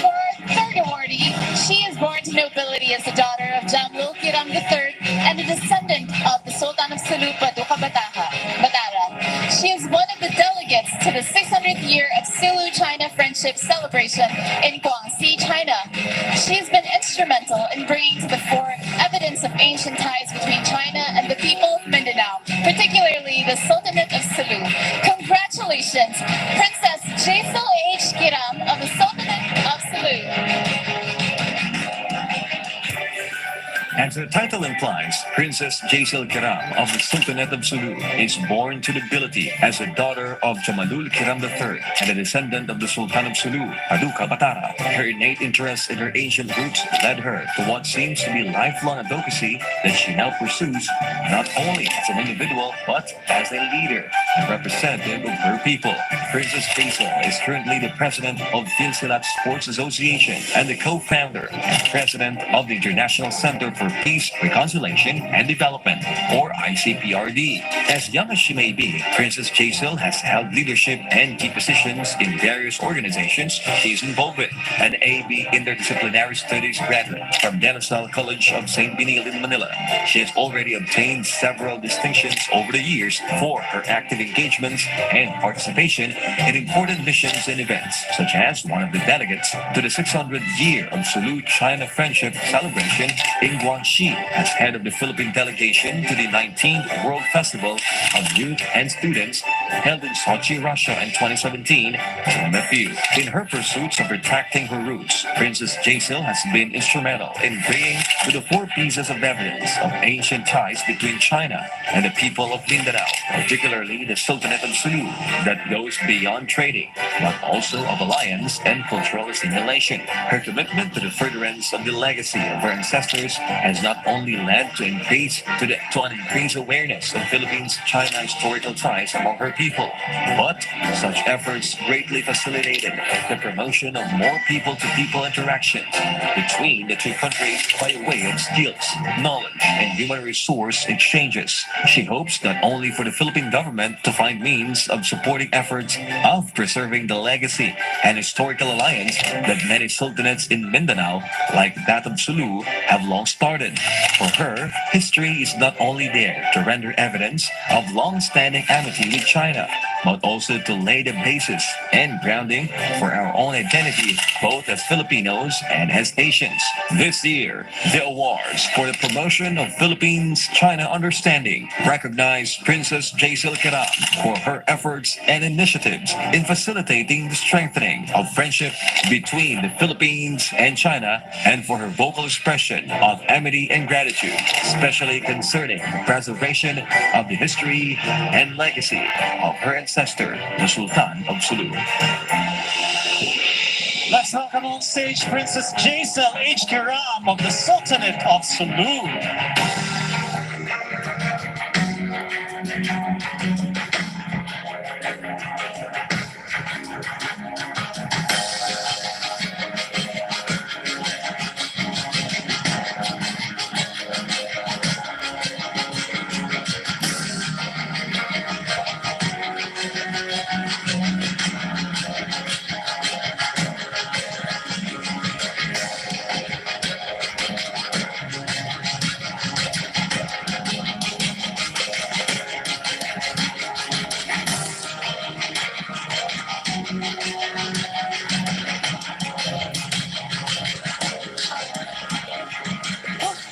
For our third awardee, she is born to nobility as the daughter of Jamlul Kiram III and a descendant of the Sultan of Sulu, Paduka Batara. She is one of the delegates to the 600th year of Sulu-China Friendship Celebration in Guangxi, China. She has been instrumental in bringing to the fore evidence of ancient ties between China and the people of Mindanao, particularly the Sultanate of Sulu. Congratulations, Princess Jaisal H. Kiram of the Sultanate of Sulu. As her title implies, Princess Jaisal Kiram of the Sultanate of Sulu is born to nobility as a daughter of Jamalul Kiram III and a descendant of the Sultan of Sulu, Paduka Batara. Her innate interest in her ancient roots led her to what seems to be lifelong advocacy that she now pursues, not only as an individual, but as a leader and representative of her people. Princess Jaisal is currently the president of Philippine Sports Association and the co-founder and president of the International Center for Peace, Reconciliation, and Development, or ICPRD. As young as she may be, Princess Jaisal has held leadership and key positions in various organizations she is involved with. An AB Interdisciplinary Studies graduate from De La Salle College of St. Benedict in Manila, she has already obtained several distinctions over the years for her active engagements and participation in important missions and events, such as one of the delegates to the 600th year of Sulu-China Friendship Celebration in Guangxi as head of the Philippine delegation to the 19th World Festival of Youth and Students held in Sochi, Russia in 2017, to name a few. In her pursuits of retracting her roots, Princess Jaisal has been instrumental in bringing to the four pieces of evidence of ancient ties between China and the people of Mindanao, particularly the Sultanate of Sulu, that goes beyond trading, but also of alliance and cultural assimilation. Her commitment to the furtherance of the legacy of her ancestors has not only led to an increased awareness of Philippines-China historical ties among her people, but such efforts greatly facilitated the promotion of more people-to-people interactions between the two countries by way of skills, knowledge, and human resource exchanges. She hopes not only for the Philippine government to find means of supporting efforts of preserving the legacy and historical alliance that many sultanates in Mindanao, like that of Sulu, have long started. For her, history is not only there to render evidence of long-standing amity with China, but also to lay the basis and grounding for our own identity, both as Filipinos and as Asians. This year, the awards for the promotion of Philippines-China understanding recognize Princess Jaisal Kiram for her efforts and initiatives in facilitating the strengthening of friendship between the Philippines and China, and for her vocal expression of amity and gratitude, especially concerning the preservation of the history and legacy of her ancestor, the Sultan of Sulu. Let's welcome on stage Princess Jaisal H. Kiram of the Sultanate of Sulu.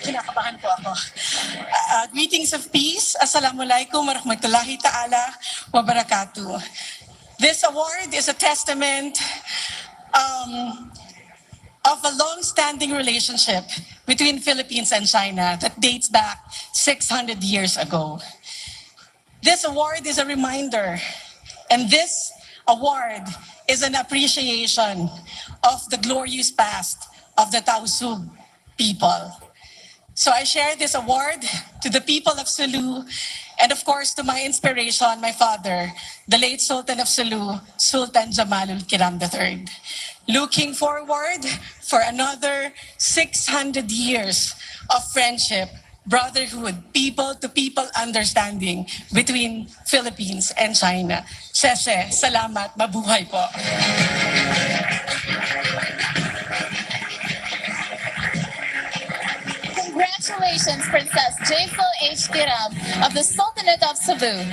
Kinakabahan po ako. Greetings of peace. Assalamualaikum warahmatullahi ta'ala wa barakatuh. This award is a testament of a long-standing relationship between Philippines and China that dates back 600 years ago. This award is a reminder, and this award is an appreciation of the glorious past of the Tausug people. So I share this award to the people of Sulu, and of course to my inspiration, my father, the late Sultan of Sulu, Sultan Jamalul Kiram III. Looking forward for another 600 years of friendship, brotherhood, people-to-people understanding between Philippines and China. Sese, salamat, mabuhay po. Congratulations, Princess Jaisal H. Kiram of the Sultanate of Sulu.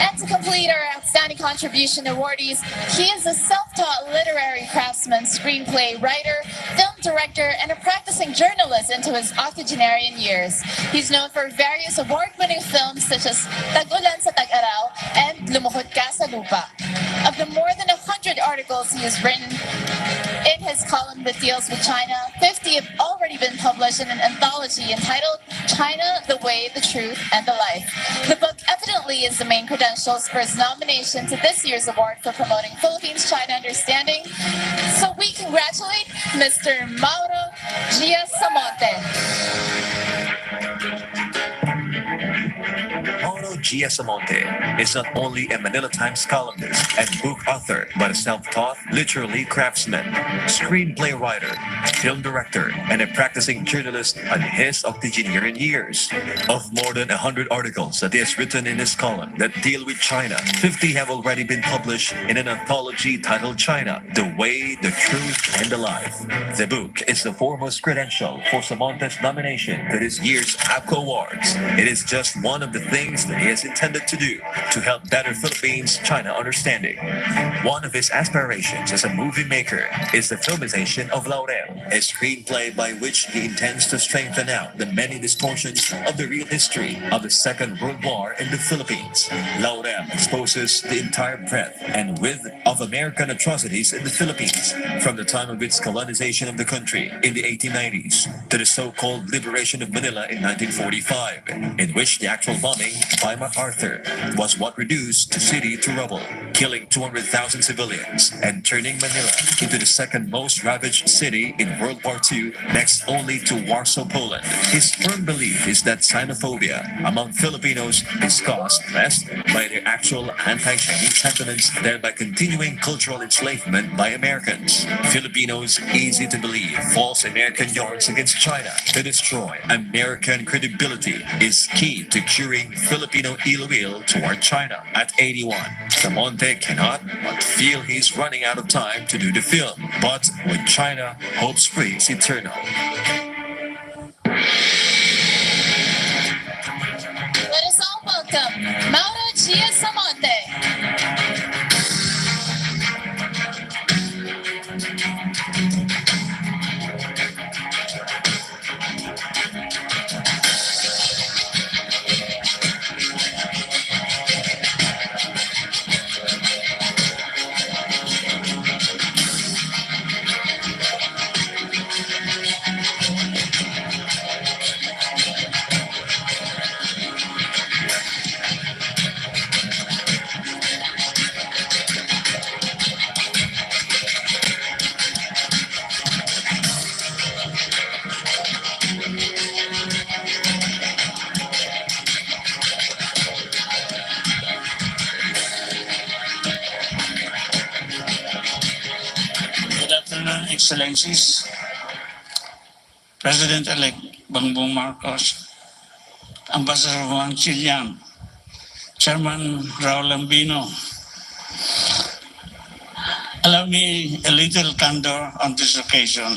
And to complete our outstanding contribution awardees, he is a self-taught literary craftsman, screenplay writer, film director, and a practicing journalist into his octogenarian years. He's known for various award-winning films such as Tag-Ulan sa Tag-Araw and Lumuhod Ka sa Lupa. Of the more than 100 articles he has written in his column that deals with China. 50 have already been published in an anthology entitled China, the Way, the Truth, and the Life. The book evidently is the main credentials for his nomination to this year's award for promoting Philippines-China understanding. So we congratulate Mr. Mauro Giasamonte. Mauro Giasamonte is not only a Manila Times columnist and book author, but a self-taught literary craftsman, screenplay writer, film director, and a practicing journalist on his octogenarian years. Of more than 100 articles that he has written in his column that deal with China, 50 have already been published in an anthology titled China, the Way, the Truth, and the Life. The book is the foremost credential for Samonte's nomination to this year's APCO Awards. It is just one of the things that he has intended to do to help better Philippines-China understanding. One of his aspirations as a movie maker is the filmization of Laurel, a screenplay by which he intends to strengthen out the many distortions of the real history of the Second World War in the Philippines. Laurel exposes the entire breadth and width of American atrocities in the Philippines, from the time of its colonization of the country in the 1890s to the so-called liberation of Manila in 1945, in which the actual bombing by MacArthur was what reduced the city to rubble, killing 200,000 civilians and turning Manila into the second most ravaged city in World War II, next only to Warsaw, Poland. His firm belief is that xenophobia among Filipinos is caused less by their actual anti-Chinese sentiments than by continuing cultural enslavement by Americans. Filipinos easy to believe false American yarns against China to destroy American credibility is key to curing Filipino ill will toward China. At 81, Samonte cannot but feel he's running out of time to do the film. But with China, hope springs eternal. Let us all welcome Mauro Giasamonte. Good afternoon, Excellencies. President-elect Bongbong Marcos, Ambassador Wang Chilian, Chairman Raul Lambino. Allow me a little candor on this occasion.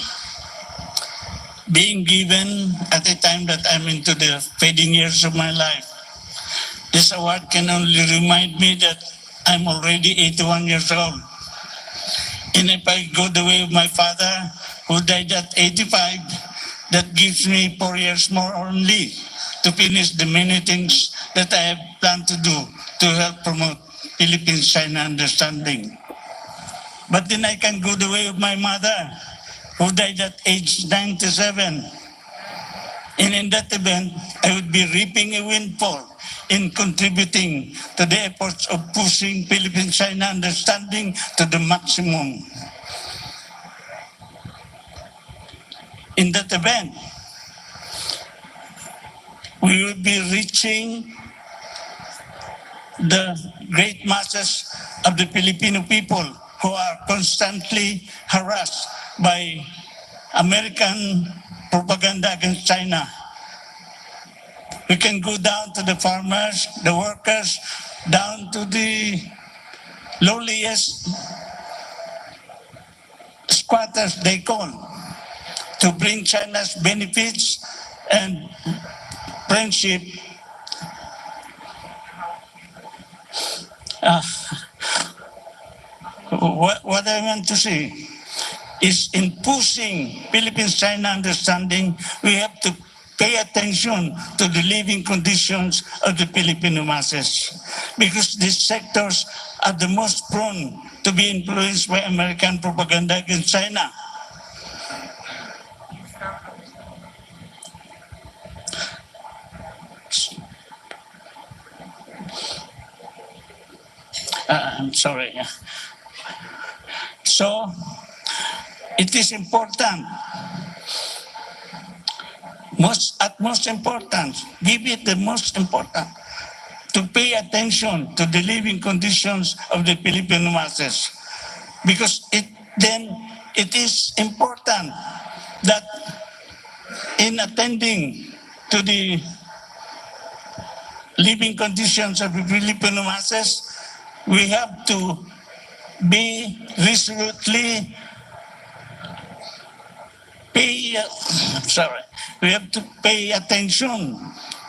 Being given at a time that I'm into the fading years of my life, this award can only remind me that I'm already 81 years old. And if I go the way of my father, who died at 85, that gives me 4 years more only to finish the many things that I have planned to do to help promote Philippines-China understanding. But then I can go the way of my mother, who died at age 97. And in that event, I would be reaping a windfall in contributing to the efforts of pushing Philippine-China understanding to the maximum. In that event, we will be reaching the great masses of the Filipino people who are constantly harassed by American propaganda against China. We can go down to the farmers, the workers, down to the lowliest squatters they call, to bring China's benefits and friendship what I want to say is, in pushing Philippines-China understanding, we have to pay attention to the living conditions of the Filipino masses, because these sectors are the most prone to be influenced by American propaganda against China. I'm sorry. So, it is important, most important, give it the most important, to pay attention to the living conditions of the Filipino masses. Because it is important that in attending to the living conditions of the Filipino masses, we have to be resolutely we have to pay attention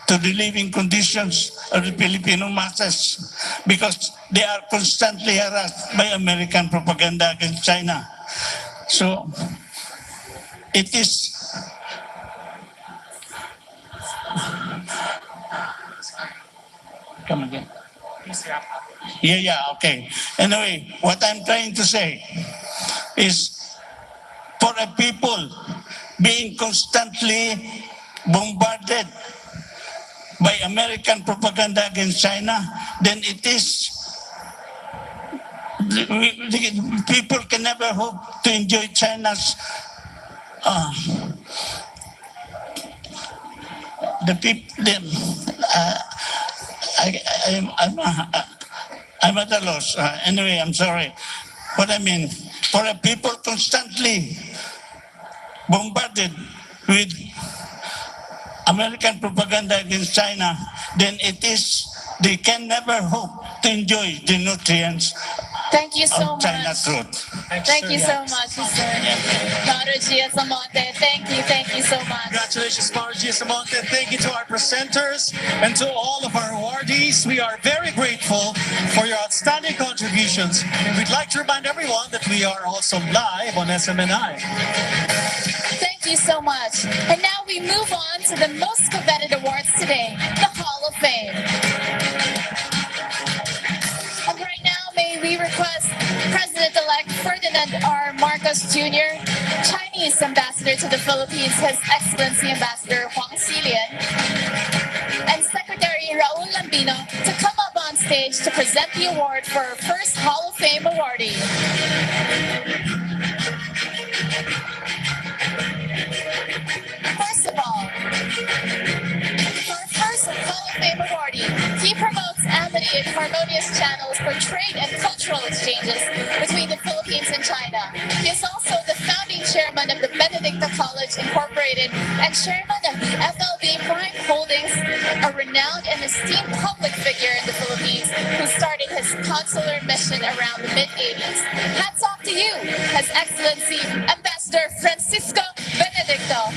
to the living conditions of the Filipino masses because they are constantly harassed by American propaganda against China. So it is come again. Yeah, okay. Anyway, what I'm trying to say is for a people being constantly bombarded by American propaganda against China, then it is people can never hope to enjoy China's I'm at a loss. Anyway, I'm sorry. What I mean, for a people constantly bombarded with American propaganda against China, then they can never hope to enjoy the nutrients Thank you so of China's much. growth. Thank you so much, sir. Mauro Giasamonte, thank you so much. Congratulations, Mauro Giasamonte. Thank you to our presenters and to all of our awardees. We are very grateful for your outstanding contributions. We'd like to remind everyone that we are also live on SMNI. Thank you so much. And now we move on to the most coveted awards today, the Hall of Fame. And right now, may we request President-elect Ferdinand R. Marcos Jr., Chinese Ambassador to the Philippines, His Excellency Ambassador Huang Xilian, and Secretary Raul Lambino to come up on stage to present the award for our first Hall of Fame awardee. First of all, for our first Hall of Fame awardee, he promotes amity and harmonious channels for trade and cultural exchanges between the Philippines and China. He is also the founding chairman of the Benedicto College Incorporated and chairman of the FLB Prime Holdings, a renowned and esteemed public figure in the Philippines who started his consular mission around the mid-80s. Hats off to you, His Excellency Ambassador Francisco Benedicto.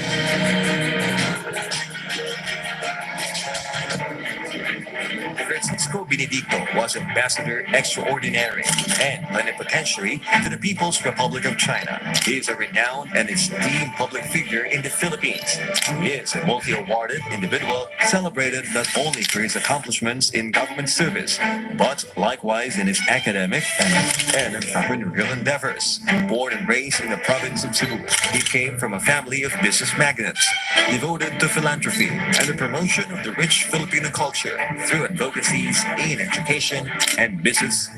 Francisco Benedicto was Ambassador Extraordinary and Plenipotentiary to the People's Republic of China. He is a renowned and esteemed public figure in the Philippines. He is a multi-awarded individual celebrated not only for his accomplishments in government service, but likewise in his academic and entrepreneurial endeavors. Born and raised in the province of Cebu, he came from a family of business magnates, devoted to philanthropy and the promotion of the rich Filipino culture through advocacies in education and business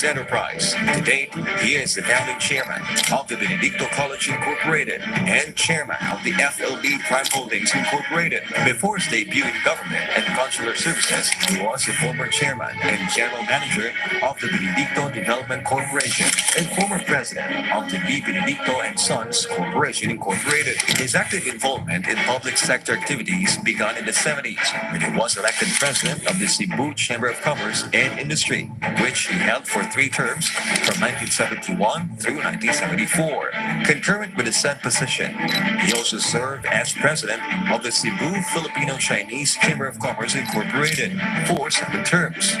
enterprise. To date, he is the founding chairman of the Benedicto College Incorporated and chairman of the FLB Prime Holdings Incorporated. Before his debut in government and consular services, he was the former chairman and general manager of the Benedicto Development Corporation and former president of the B. Benedicto and Sons Corporation Incorporated. His active involvement in public sector activities began in the 70s when he was elected president of the Cebu Chamber of Commerce and Industry, which he held for 3 terms from 1971 through 1974. Concurrent with his said position, he also served as president of the Cebu Filipino-Chinese Chamber of Commerce Incorporated for 7 terms,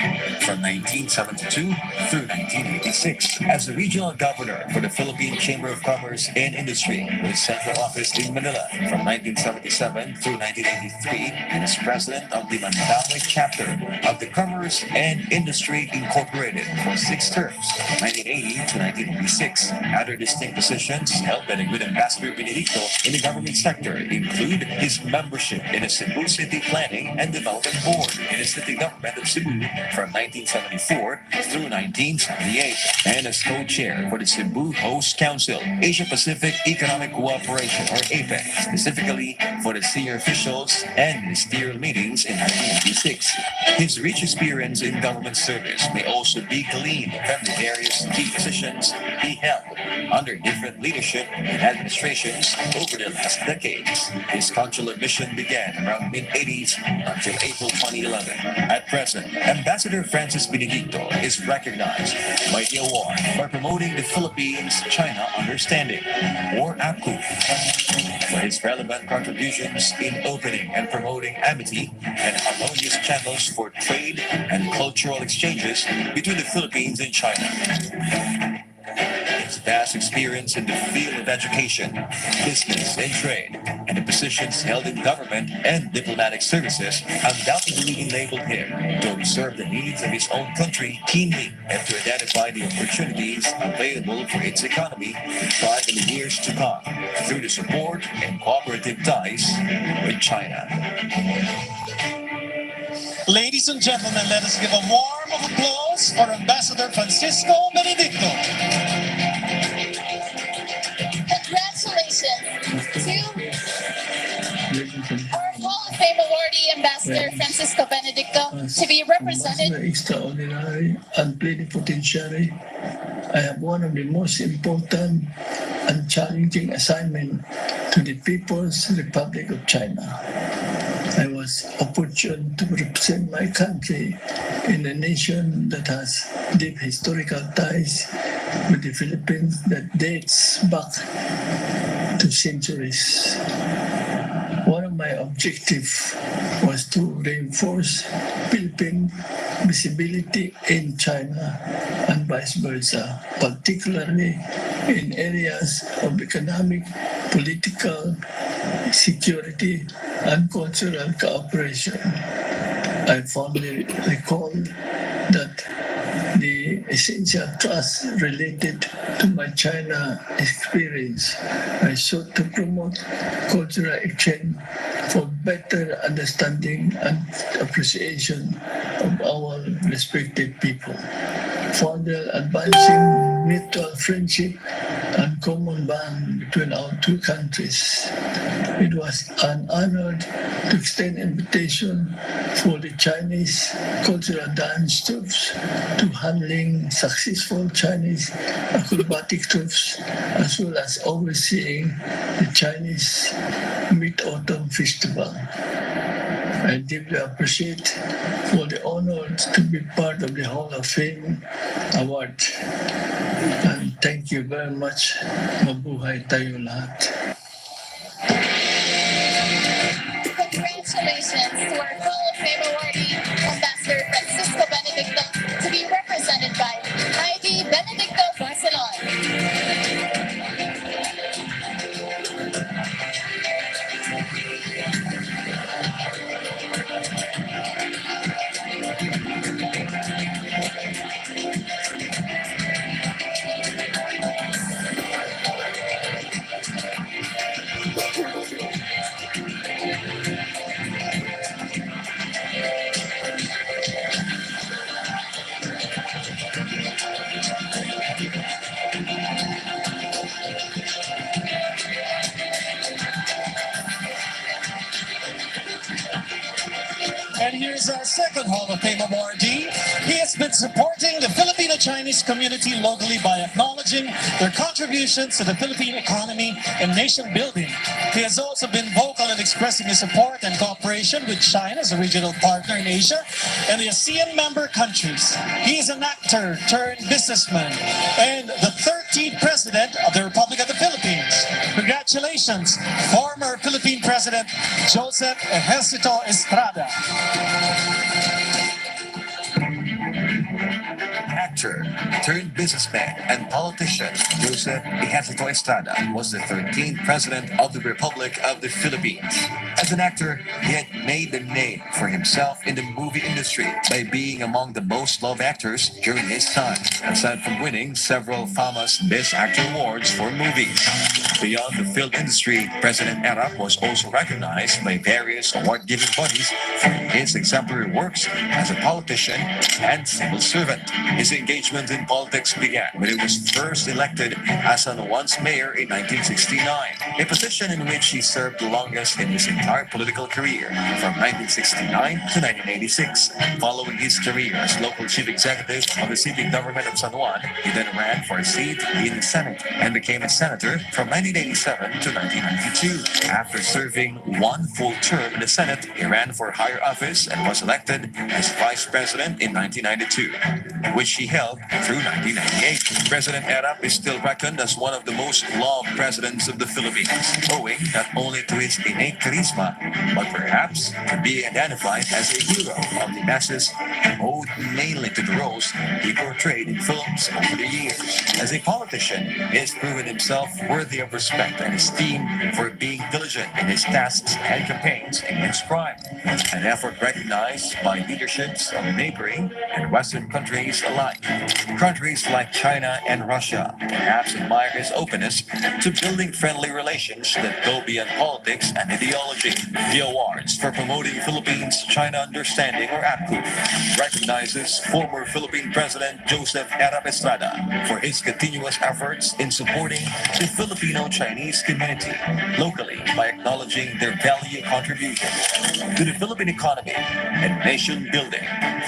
from 1972 through 1986, as the regional governor for the Philippine Chamber of Commerce and Industry with central office in Manila from 1977 through 1983, and as president of the Untitled Chapter of the Commerce and Industry Incorporated for 6 terms 1980 to 1986, other distinct positions held by the good Ambassador Benedicto in the government sector include his membership in the Cebu City Planning and Development Board in the city government of Cebu from 1974 through 1978, and as co-chair for the Cebu Host Council, Asia Pacific Economic Cooperation, or APEC, specifically for the senior officials and ministerial meetings in 1986. His rich experience in government service may also be gleaned from the various key positions he held under different leadership and administrations over the last decades. His consular mission began around mid-80s until April 2011. At present, Ambassador Francis Benedicto is recognized by the award for promoting the Philippines-China Understanding, or APCU, for his relevant contributions in opening and promoting amity and harmonious channels for trade and cultural exchanges between the Philippines and China. His vast experience in the field of education, business, and trade, and the positions held in government and diplomatic services undoubtedly enabled him to observe the needs of his own country keenly and to identify the opportunities available for its economy to thrive in the years to come through the support and cooperative ties with China. Ladies and gentlemen, let us give a warm of applause for Ambassador Francisco Benedicto. Congratulations to our Hall of Fame awardee, Ambassador Francisco Benedicto, to be represented. Ambassador Extraordinary and Plenipotentiary, I have one of the most important and challenging assignments to the People's Republic of China. I was opportune to represent my country in a nation that has deep historical ties with the Philippines that dates back to centuries. One of my objectives was to reinforce Philippine visibility in China and vice versa, particularly in areas of economic, political, security, and cultural cooperation. I fondly recall that the essential trust related to my China experience, I sought to promote cultural exchange for better understanding and appreciation of our respective people, further advancing mutual friendship and common bond between our two countries. It was an honor to extend invitation for the Chinese cultural dance troops to handling successful Chinese acrobatic troops, as well as overseeing the Chinese Mid-Autumn Festival. I deeply appreciate for the honor to be part of the Hall of Fame award. And thank you very much. Mabuhay tayo lahat. Congratulations to our Hall of Fame awardee, Ambassador Francisco Benedicto, to be represented by Ivy Benedicto Barcelona. And here's our second Hall of Fame awardee. He has been supporting the Filipino-Chinese community locally by acknowledging their contributions to the Philippine economy and nation building. He has also been vocal in expressing his support and cooperation with China as a regional partner in Asia and the ASEAN member countries. He is an actor turned businessman and the 13th President of the Republic of the Philippines. Congratulations, former Philippine President Joseph Ejercito Estrada. Actor turned businessman and politician Joseph Ejercito Estrada was the 13th President of the Republic of the Philippines. As an actor, he had made a name for himself in the movie industry by being among the most loved actors during his time, aside from winning several famous Best Actor awards for movies. Beyond the film industry, President Erap was also recognized by various award-giving bodies for his exemplary works as a politician and civil servant. His engagement in politics began when he was first elected as San Juan's mayor in 1969, a position in which he served the longest in his entire political career, from 1969 to 1986. Following his career as local chief executive of the city government of San Juan, he then ran for a seat in the Senate and became a senator from 1987 to 1992. After serving one full term in the Senate, he ran for higher office and was elected as vice president in 1992, which he held through 1998. President Erap is still reckoned as one of the most loved presidents of the Philippines, owing not only to his innate charisma, but perhaps to being identified as a hero of the masses, owed mainly to the roles he portrayed in films over the years. As a politician, he has proven himself worthy of respect and esteem for being diligent in his tasks and campaigns against crime, an effort recognized by leaderships of neighboring and Western countries alike. Countries like China and Russia perhaps admire his openness to building friendly relations that go beyond politics and ideology. The awards for promoting Philippines-China Understanding, or APCO, recognizes former Philippine President Joseph Erap Estrada for his continuous efforts in supporting the Filipino-Chinese community locally by acknowledging their value contributions to the Philippine economy and nation building.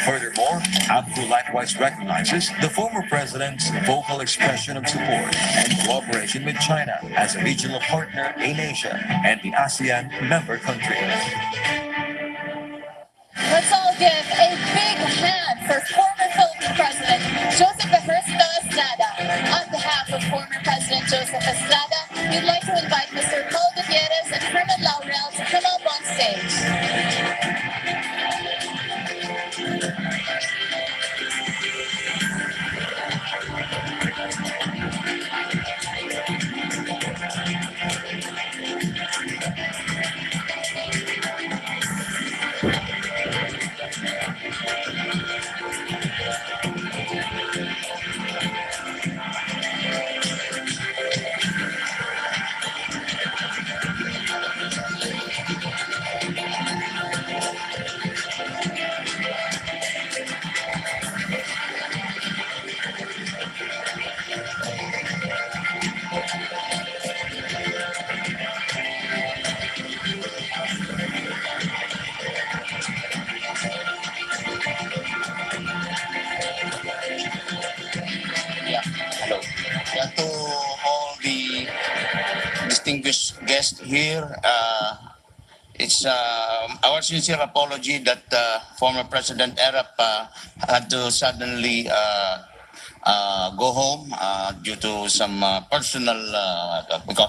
Furthermore, APCO likewise recognizes the former president's vocal expression of support and cooperation with China as a regional partner in Asia and the ASEAN member countries. Let's all give a big hand for former Philippine President Joseph Estrada. On behalf of former President Joseph Estrada, we'd like to invite Mr. Paul Gutierrez and Herman Laurel to come up on stage. Hello. Yeah, to all the distinguished guests here, it's our sincere apology that former President Erap had to suddenly go home due to some personal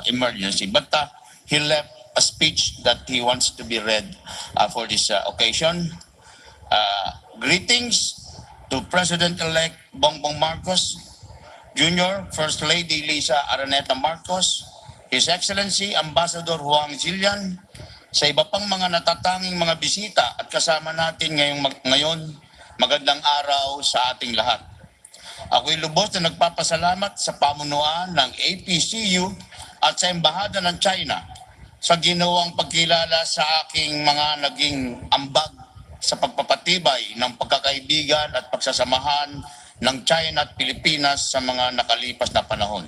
emergency. But he left a speech that he wants to be read for this occasion. Greetings to President-elect Bongbong Marcos Jr., First Lady Lisa Araneta Marcos, His Excellency Ambassador Huang Zillian, sa iba pang mga natatanging mga bisita at kasama natin ngayon, magandang araw sa ating lahat. Ako'y lubos na nagpapasalamat sa pamunuan ng APCU at sa Embahada ng China sa ginawang pagkilala sa aking mga naging ambag sa pagpapatibay ng pagkakaibigan at pagsasamahan ng China at Pilipinas sa mga nakalipas na panahon.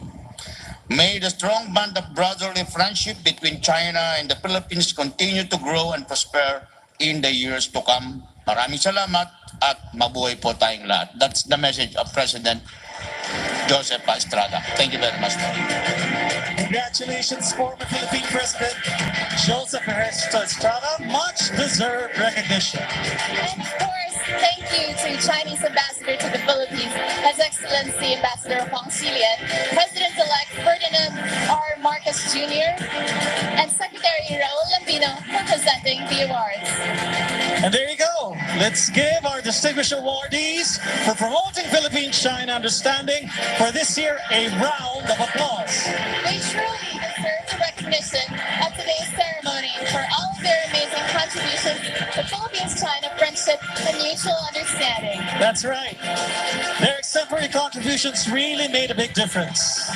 May the strong bond of brotherly friendship between China and the Philippines continue to grow and prosper in the years to come. Maraming salamat at mabuhay po tayong lahat. That's the message of President Joseph Estrada. Thank you very much. Congratulations, former Philippine President Joseph Estrada. Much deserved recognition. And of course, thank you to Chinese Ambassador to the Philippines, His Excellency Ambassador Huang Zillian, President-elect Ferdinand R. Marcos Jr., and Secretary Raul Lambino for presenting the awards. And there you go. Let's give our distinguished awardees for promoting Philippine-China Understanding for this year a round of applause. They truly deserve the recognition at today's ceremony for all of their contributions to Philippines-China friendship and mutual understanding. That's right. Their exemplary contributions really made a big difference.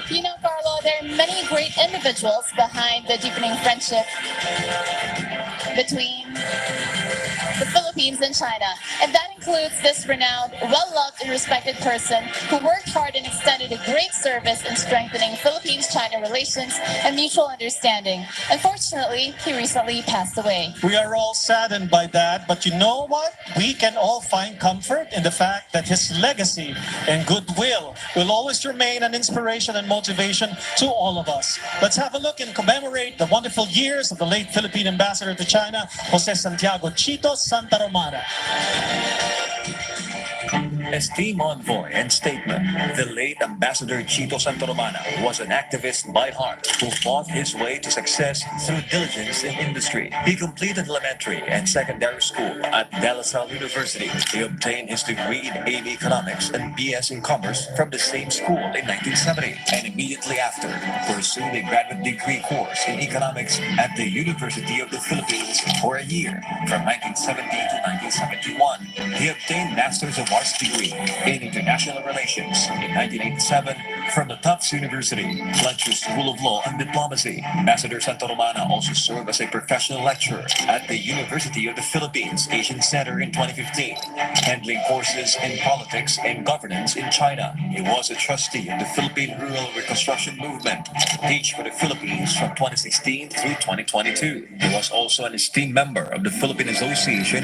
You know, Carlo, there are many great individuals behind the deepening friendship between the Philippines and China. And that includes this renowned, well-loved and respected person who worked hard and extended a great service in strengthening Philippines-China relations and mutual understanding. Unfortunately, he recently passed away. We are all saddened by that, but you know what? We can all find comfort in the fact that his legacy and goodwill will always remain an inspiration and motivation to all of us. Let's have a look and commemorate the wonderful years of the late Philippine ambassador to China, Jose Santiago Chito Santa Romana. Esteemed envoy and statesman, the late Ambassador Chito Santa Romana was an activist by heart who fought his way to success through diligence in industry. He completed elementary and secondary school at De La Salle University. He obtained his degree in AV Economics and BS in Commerce from the same school in 1970, and immediately after pursued a graduate degree course in economics at the University of the Philippines for a year. From 1970 to 1971, he obtained Master's of Arts degree in International Relations in 1987 from the Tufts University, Fletcher School of Law and Diplomacy. Ambassador Santa Romana also served as a professional lecturer at the University of the Philippines Asian Center in 2015, handling courses in politics and governance in China. He was a trustee of the Philippine Rural Reconstruction Movement, Teach for the Philippines from 2016 through 2022. He was also an esteemed member of the Philippine Association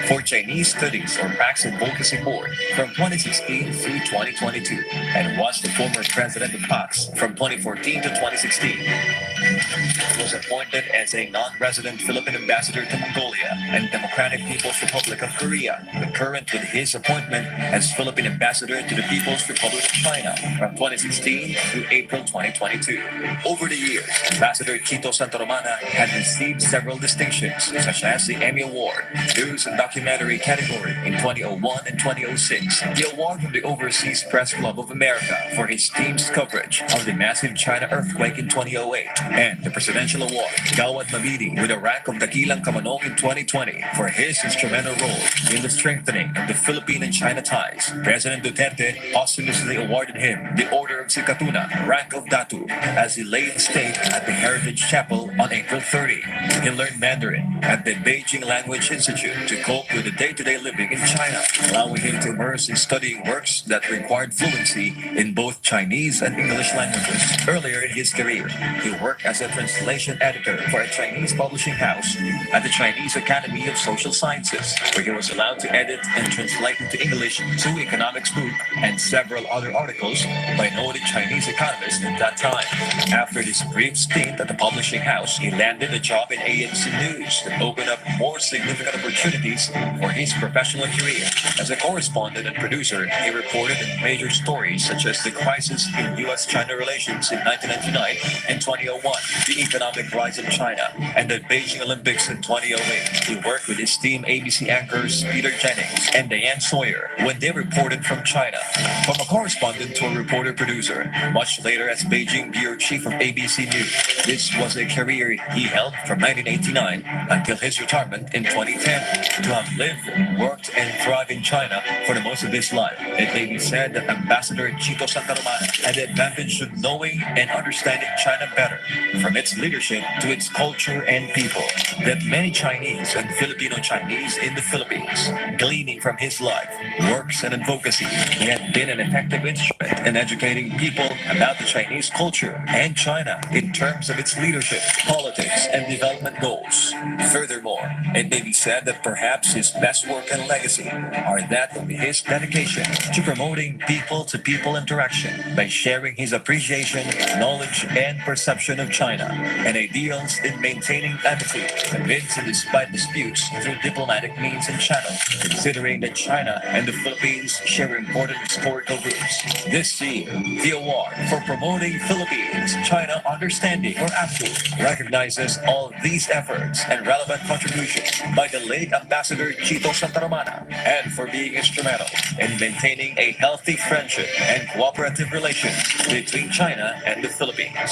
for Chinese Studies or PAX Advocacy Board from 2016 through 2022, and was the former president of PAX from 2014 to 2016. He was appointed as a non-resident Philippine ambassador to Mongolia and Democratic People's Republic of Korea, concurrent with his appointment as Philippine ambassador to the People's Republic of China from 2016 through April 2022. Over the years, Ambassador Chito Santa Romana had received several distinctions, such as the Emmy Award, News and Documentary category in 2001 and 2006, the award from the Overseas Press Club of America for his team's coverage of the massive China earthquake in 2008, and the Presidential Award, Gawad Mabini, with the rank of Dakilang Kamanong in 2020 for his instrumental role in the strengthening of the Philippine and China ties. President Duterte posthumously awarded him the Order of Sikatuna, rank of Datu, as he lay in state at the Heritage Chapel on April 30. He learned Mandarin at the Beijing Language Institute to cope with the day-to-day living in China, allowing him to immerse in studying works that required fluency in both Chinese and English languages. Earlier in his career, he worked as a translation editor for a Chinese publishing house at the Chinese Academy of Social Sciences, where he was allowed to edit and translate into English two economics books and several other articles by noted Chinese economists at that time. After this brief stint at the publishing house, he landed a job in ANC News that opened up more significant opportunities for his professional career. As a correspondent and producer, he reported on major stories such as the crisis in U.S.-China relations in 1999 and 2001, the economic rise of China, and the Beijing Olympics in 2008. He worked with his team ABC anchors Peter Jennings and Diane Sawyer when they reported from China. From a correspondent to a reporter-producer, much later as Beijing bureau chief of ABC News, this was a career he held from 1989 until his retirement in 2010. To have lived, worked, and thrived in China for the most of his life, it may be said that Ambassador Chito Santa Romana had the advantage of knowing and understanding China better, from its leadership to its culture and people, that many Chinese and Filipino Chinese in the Philippines, gleaning from his life, works, and advocacy, he had been an effective instrument in educating people about the Chinese culture and China in terms of its leadership, politics, and development goals. Furthermore, it may be said that perhaps his best work and legacy are that of his dedication to promoting people-to-people interaction by sharing his appreciation, knowledge, and perception of China, and ideals in maintaining empathy amidst and despite disputes through diplomatic means and channels, considering that China and the Philippines share important historical roots. This year, the award for promoting Philippines-China understanding, or APCO, recognizes all these efforts and relevant contributions by the late Ambassador Chito Santa Romana, and for being instrumental in maintaining a healthy friendship and cooperative relations between China and the Philippines.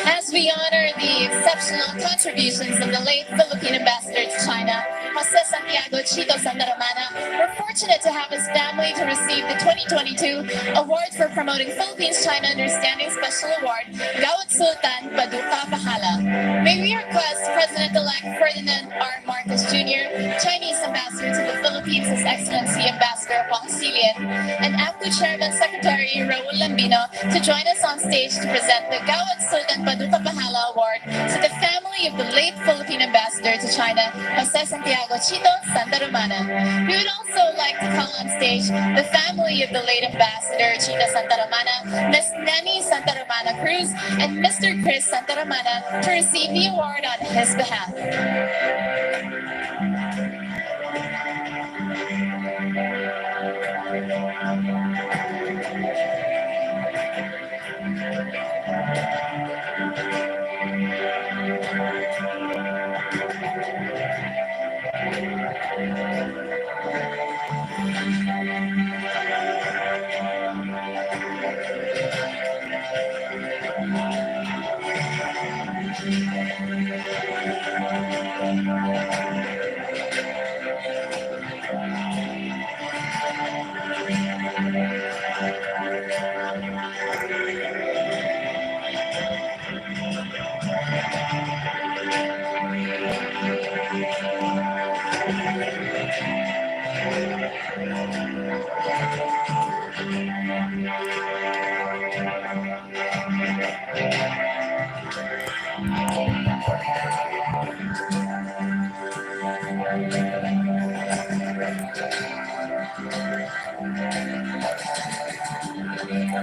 As we honor the exceptional contributions of the late Philippine ambassador to China, Jose Santiago Chito Santa Romana, we're fortunate to have his family to receive the 2022 Award for Promoting Philippines-China Understanding Special Award, Gawad Sultan Paduka Pahala. May we request President-elect Ferdinand R. Marcos Jr., Chinese Ambassador to the Philippines, His Excellency Ambassador Huang Xilian, and APCO Chairman Secretary Raul Lambino to join us on stage to present the Gawad Sultan Paduka Pahala Award to the family of the late Philippine Ambassador to China, Jose Santiago Chito Santa Romana. We would also like to call on stage the family of the late Ambassador Chito Santa Romana, Ms. Nani Santa Romana Cruz, and Mr. Chris Santa Romana to receive the award on his behalf.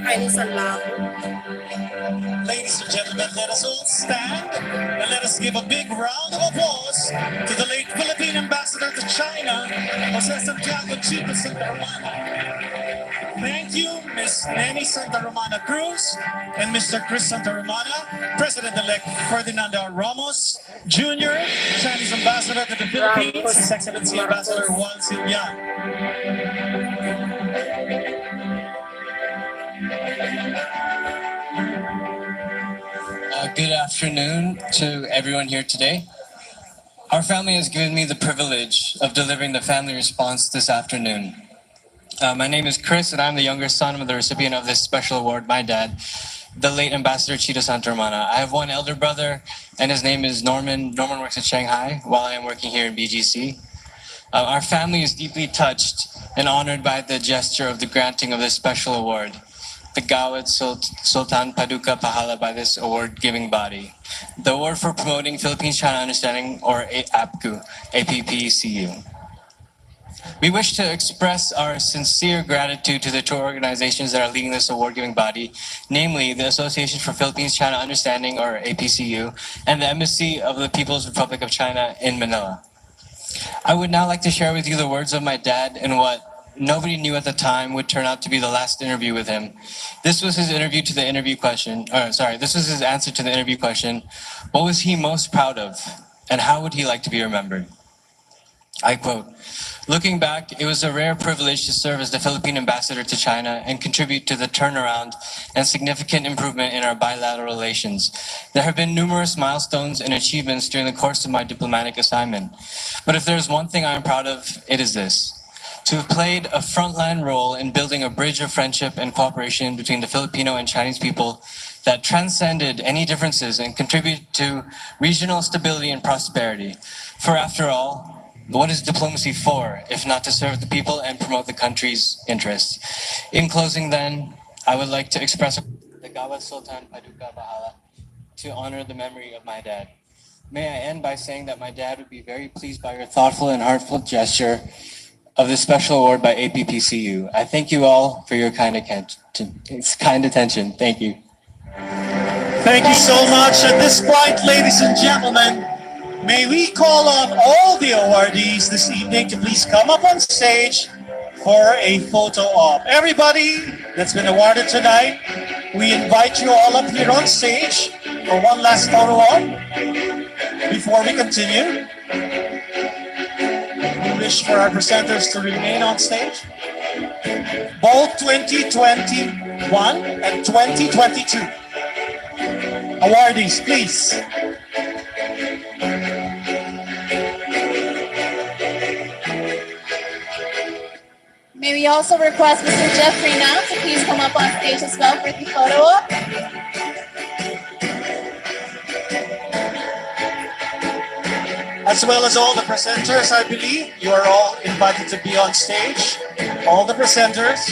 Kainis ang labo. Ladies and gentlemen, let us all stand and let us give a big round of applause to the late Philippine Ambassador to China, Jose Santiago Chito Santa Romana. Thank you, Ms. Nani Santa Romana Cruz and Mr. Chris Santa Romana, President-elect Ferdinand R. Ramos Jr., Chinese Ambassador to the Philippines, His Excellency Ambassador Huang Xilian. Good afternoon to everyone here today. Our family has given me the privilege of delivering the family response this afternoon. My name is Chris, and I'm the younger son of the recipient of this special award, my dad, the late Ambassador Chito Santa Romana. I have one elder brother, and his name is Norman. Norman works in Shanghai, while I am working here in BGC. Our family is deeply touched and honored by the gesture of the granting of this special award, the Gawad Sultan Paduka Pahala, by this award-giving body. The Award for Promoting Philippines-China Understanding, or APCU, APPCU. We wish to express our sincere gratitude to the two organizations that are leading this award-giving body, namely the Association for Philippines-China Understanding, or APCU, and the Embassy of the People's Republic of China in Manila. I would now like to share with you the words of my dad in what nobody knew at the time would turn out to be the last interview with him. This was his answer to the interview question. What was he most proud of, and how would he like to be remembered? I quote, "Looking back, it was a rare privilege to serve as the Philippine ambassador to China and contribute to the turnaround and significant improvement in our bilateral relations. There have been numerous milestones and achievements during the course of my diplomatic assignment. But if there's one thing I am proud of, it is this: to have played a frontline role in building a bridge of friendship and cooperation between the Filipino and Chinese people that transcended any differences and contributed to regional stability and prosperity. For after all, what is diplomacy for, if not to serve the people and promote the country's interests?" In closing then, I would like to express the Gawad Sultan Paduka Pahala to honor the memory of my dad. May I end by saying that my dad would be very pleased by your thoughtful and heartfelt gesture of this special award by APPCU. I thank you all for your kind attention. Thank you. Thank you so much. At this point, ladies and gentlemen, may we call on all the awardees this evening to please come up on stage for a photo op. Everybody that's been awarded tonight, we invite you all up here on stage for one last photo op before we continue. We wish for our presenters to remain on stage. Both 2021 and 2022 Awardees, please. May we also request Mr. Jeffrey now to please come up on stage as well for the photo op. As well as all the presenters, I believe. You are all invited to be on stage. All the presenters.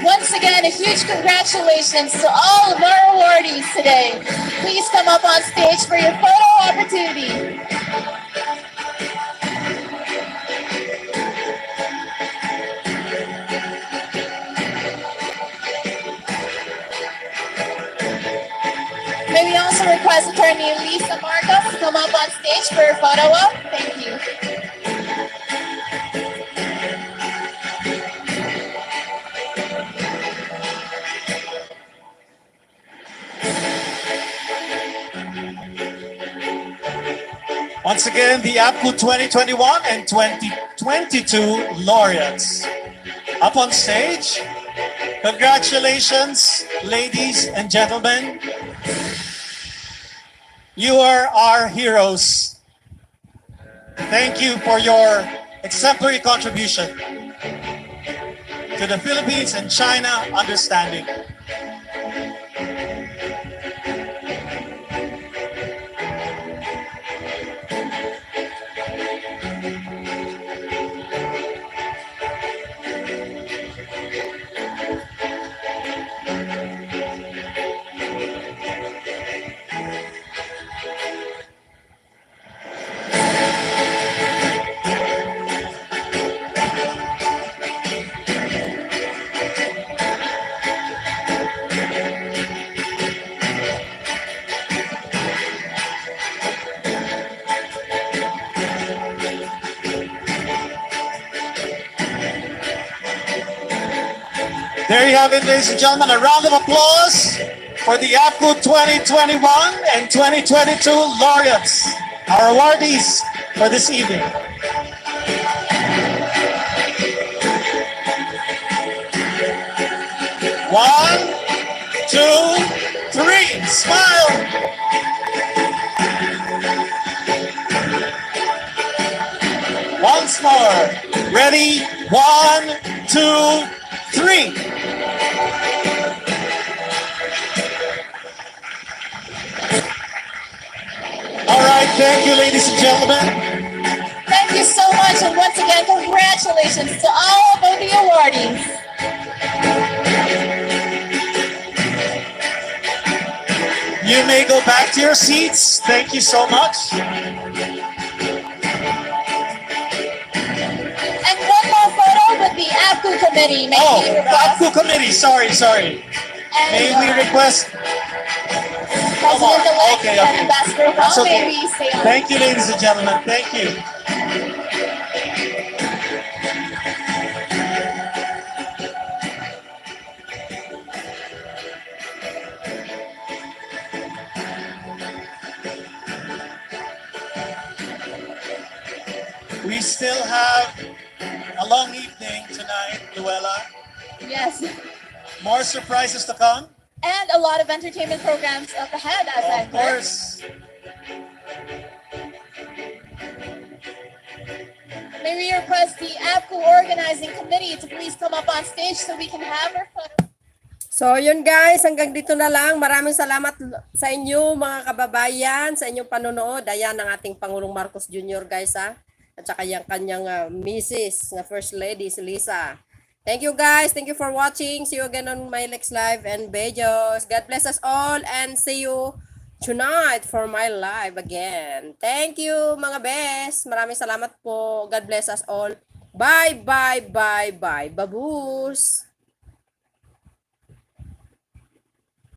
Once again, a huge congratulations to all of our awardees today. Please come up on stage for your photo opportunity. May we also request Attorney Lisa Marcos to come up on stage for a photo op? Thank you. Once again, the APCO 2021 and 2022 laureates. Up on stage. Congratulations, ladies and gentlemen. You are our heroes. Thank you for your exemplary contribution to the Philippines and China understanding. There you have it, ladies and gentlemen. A round of applause for the APCO 2021 and 2022 laureates, our awardees for this evening. One, two, three. Smile. Once more. Ready? One, two, three. All right, thank you, ladies and gentlemen. Thank you so much, and once again, congratulations to all of the awardees. You may go back to your seats. Thank you so much. And one more photo with the APCO committee. May Oh, we the request? APCO committee. Sorry. And, May we request? President-elect Okay. and Ambassador That's Hall, okay. may we stay on? Thank you, ladies and gentlemen. Thank you. We still have a long evening tonight, Luella. Yes. More surprises to come. And a lot of entertainment programs up ahead, as I've Of heard. course. May we request the APCO organizing committee to please come up on stage so we can have our photo. So yun guys, hanggang dito na lang. Maraming salamat sa inyo mga kababayan, sa inyong panonood. Ayan ang ating Pangulong Marcos Jr. guys ha. At saka yung kanyang Mrs. na First Lady, si Lisa. Thank you guys. Thank you for watching. See you again on my next live and Bejos. God bless us all and see you tonight for my live again. Thank you mga best. Maraming salamat po. God bless us all. Bye. Baboos.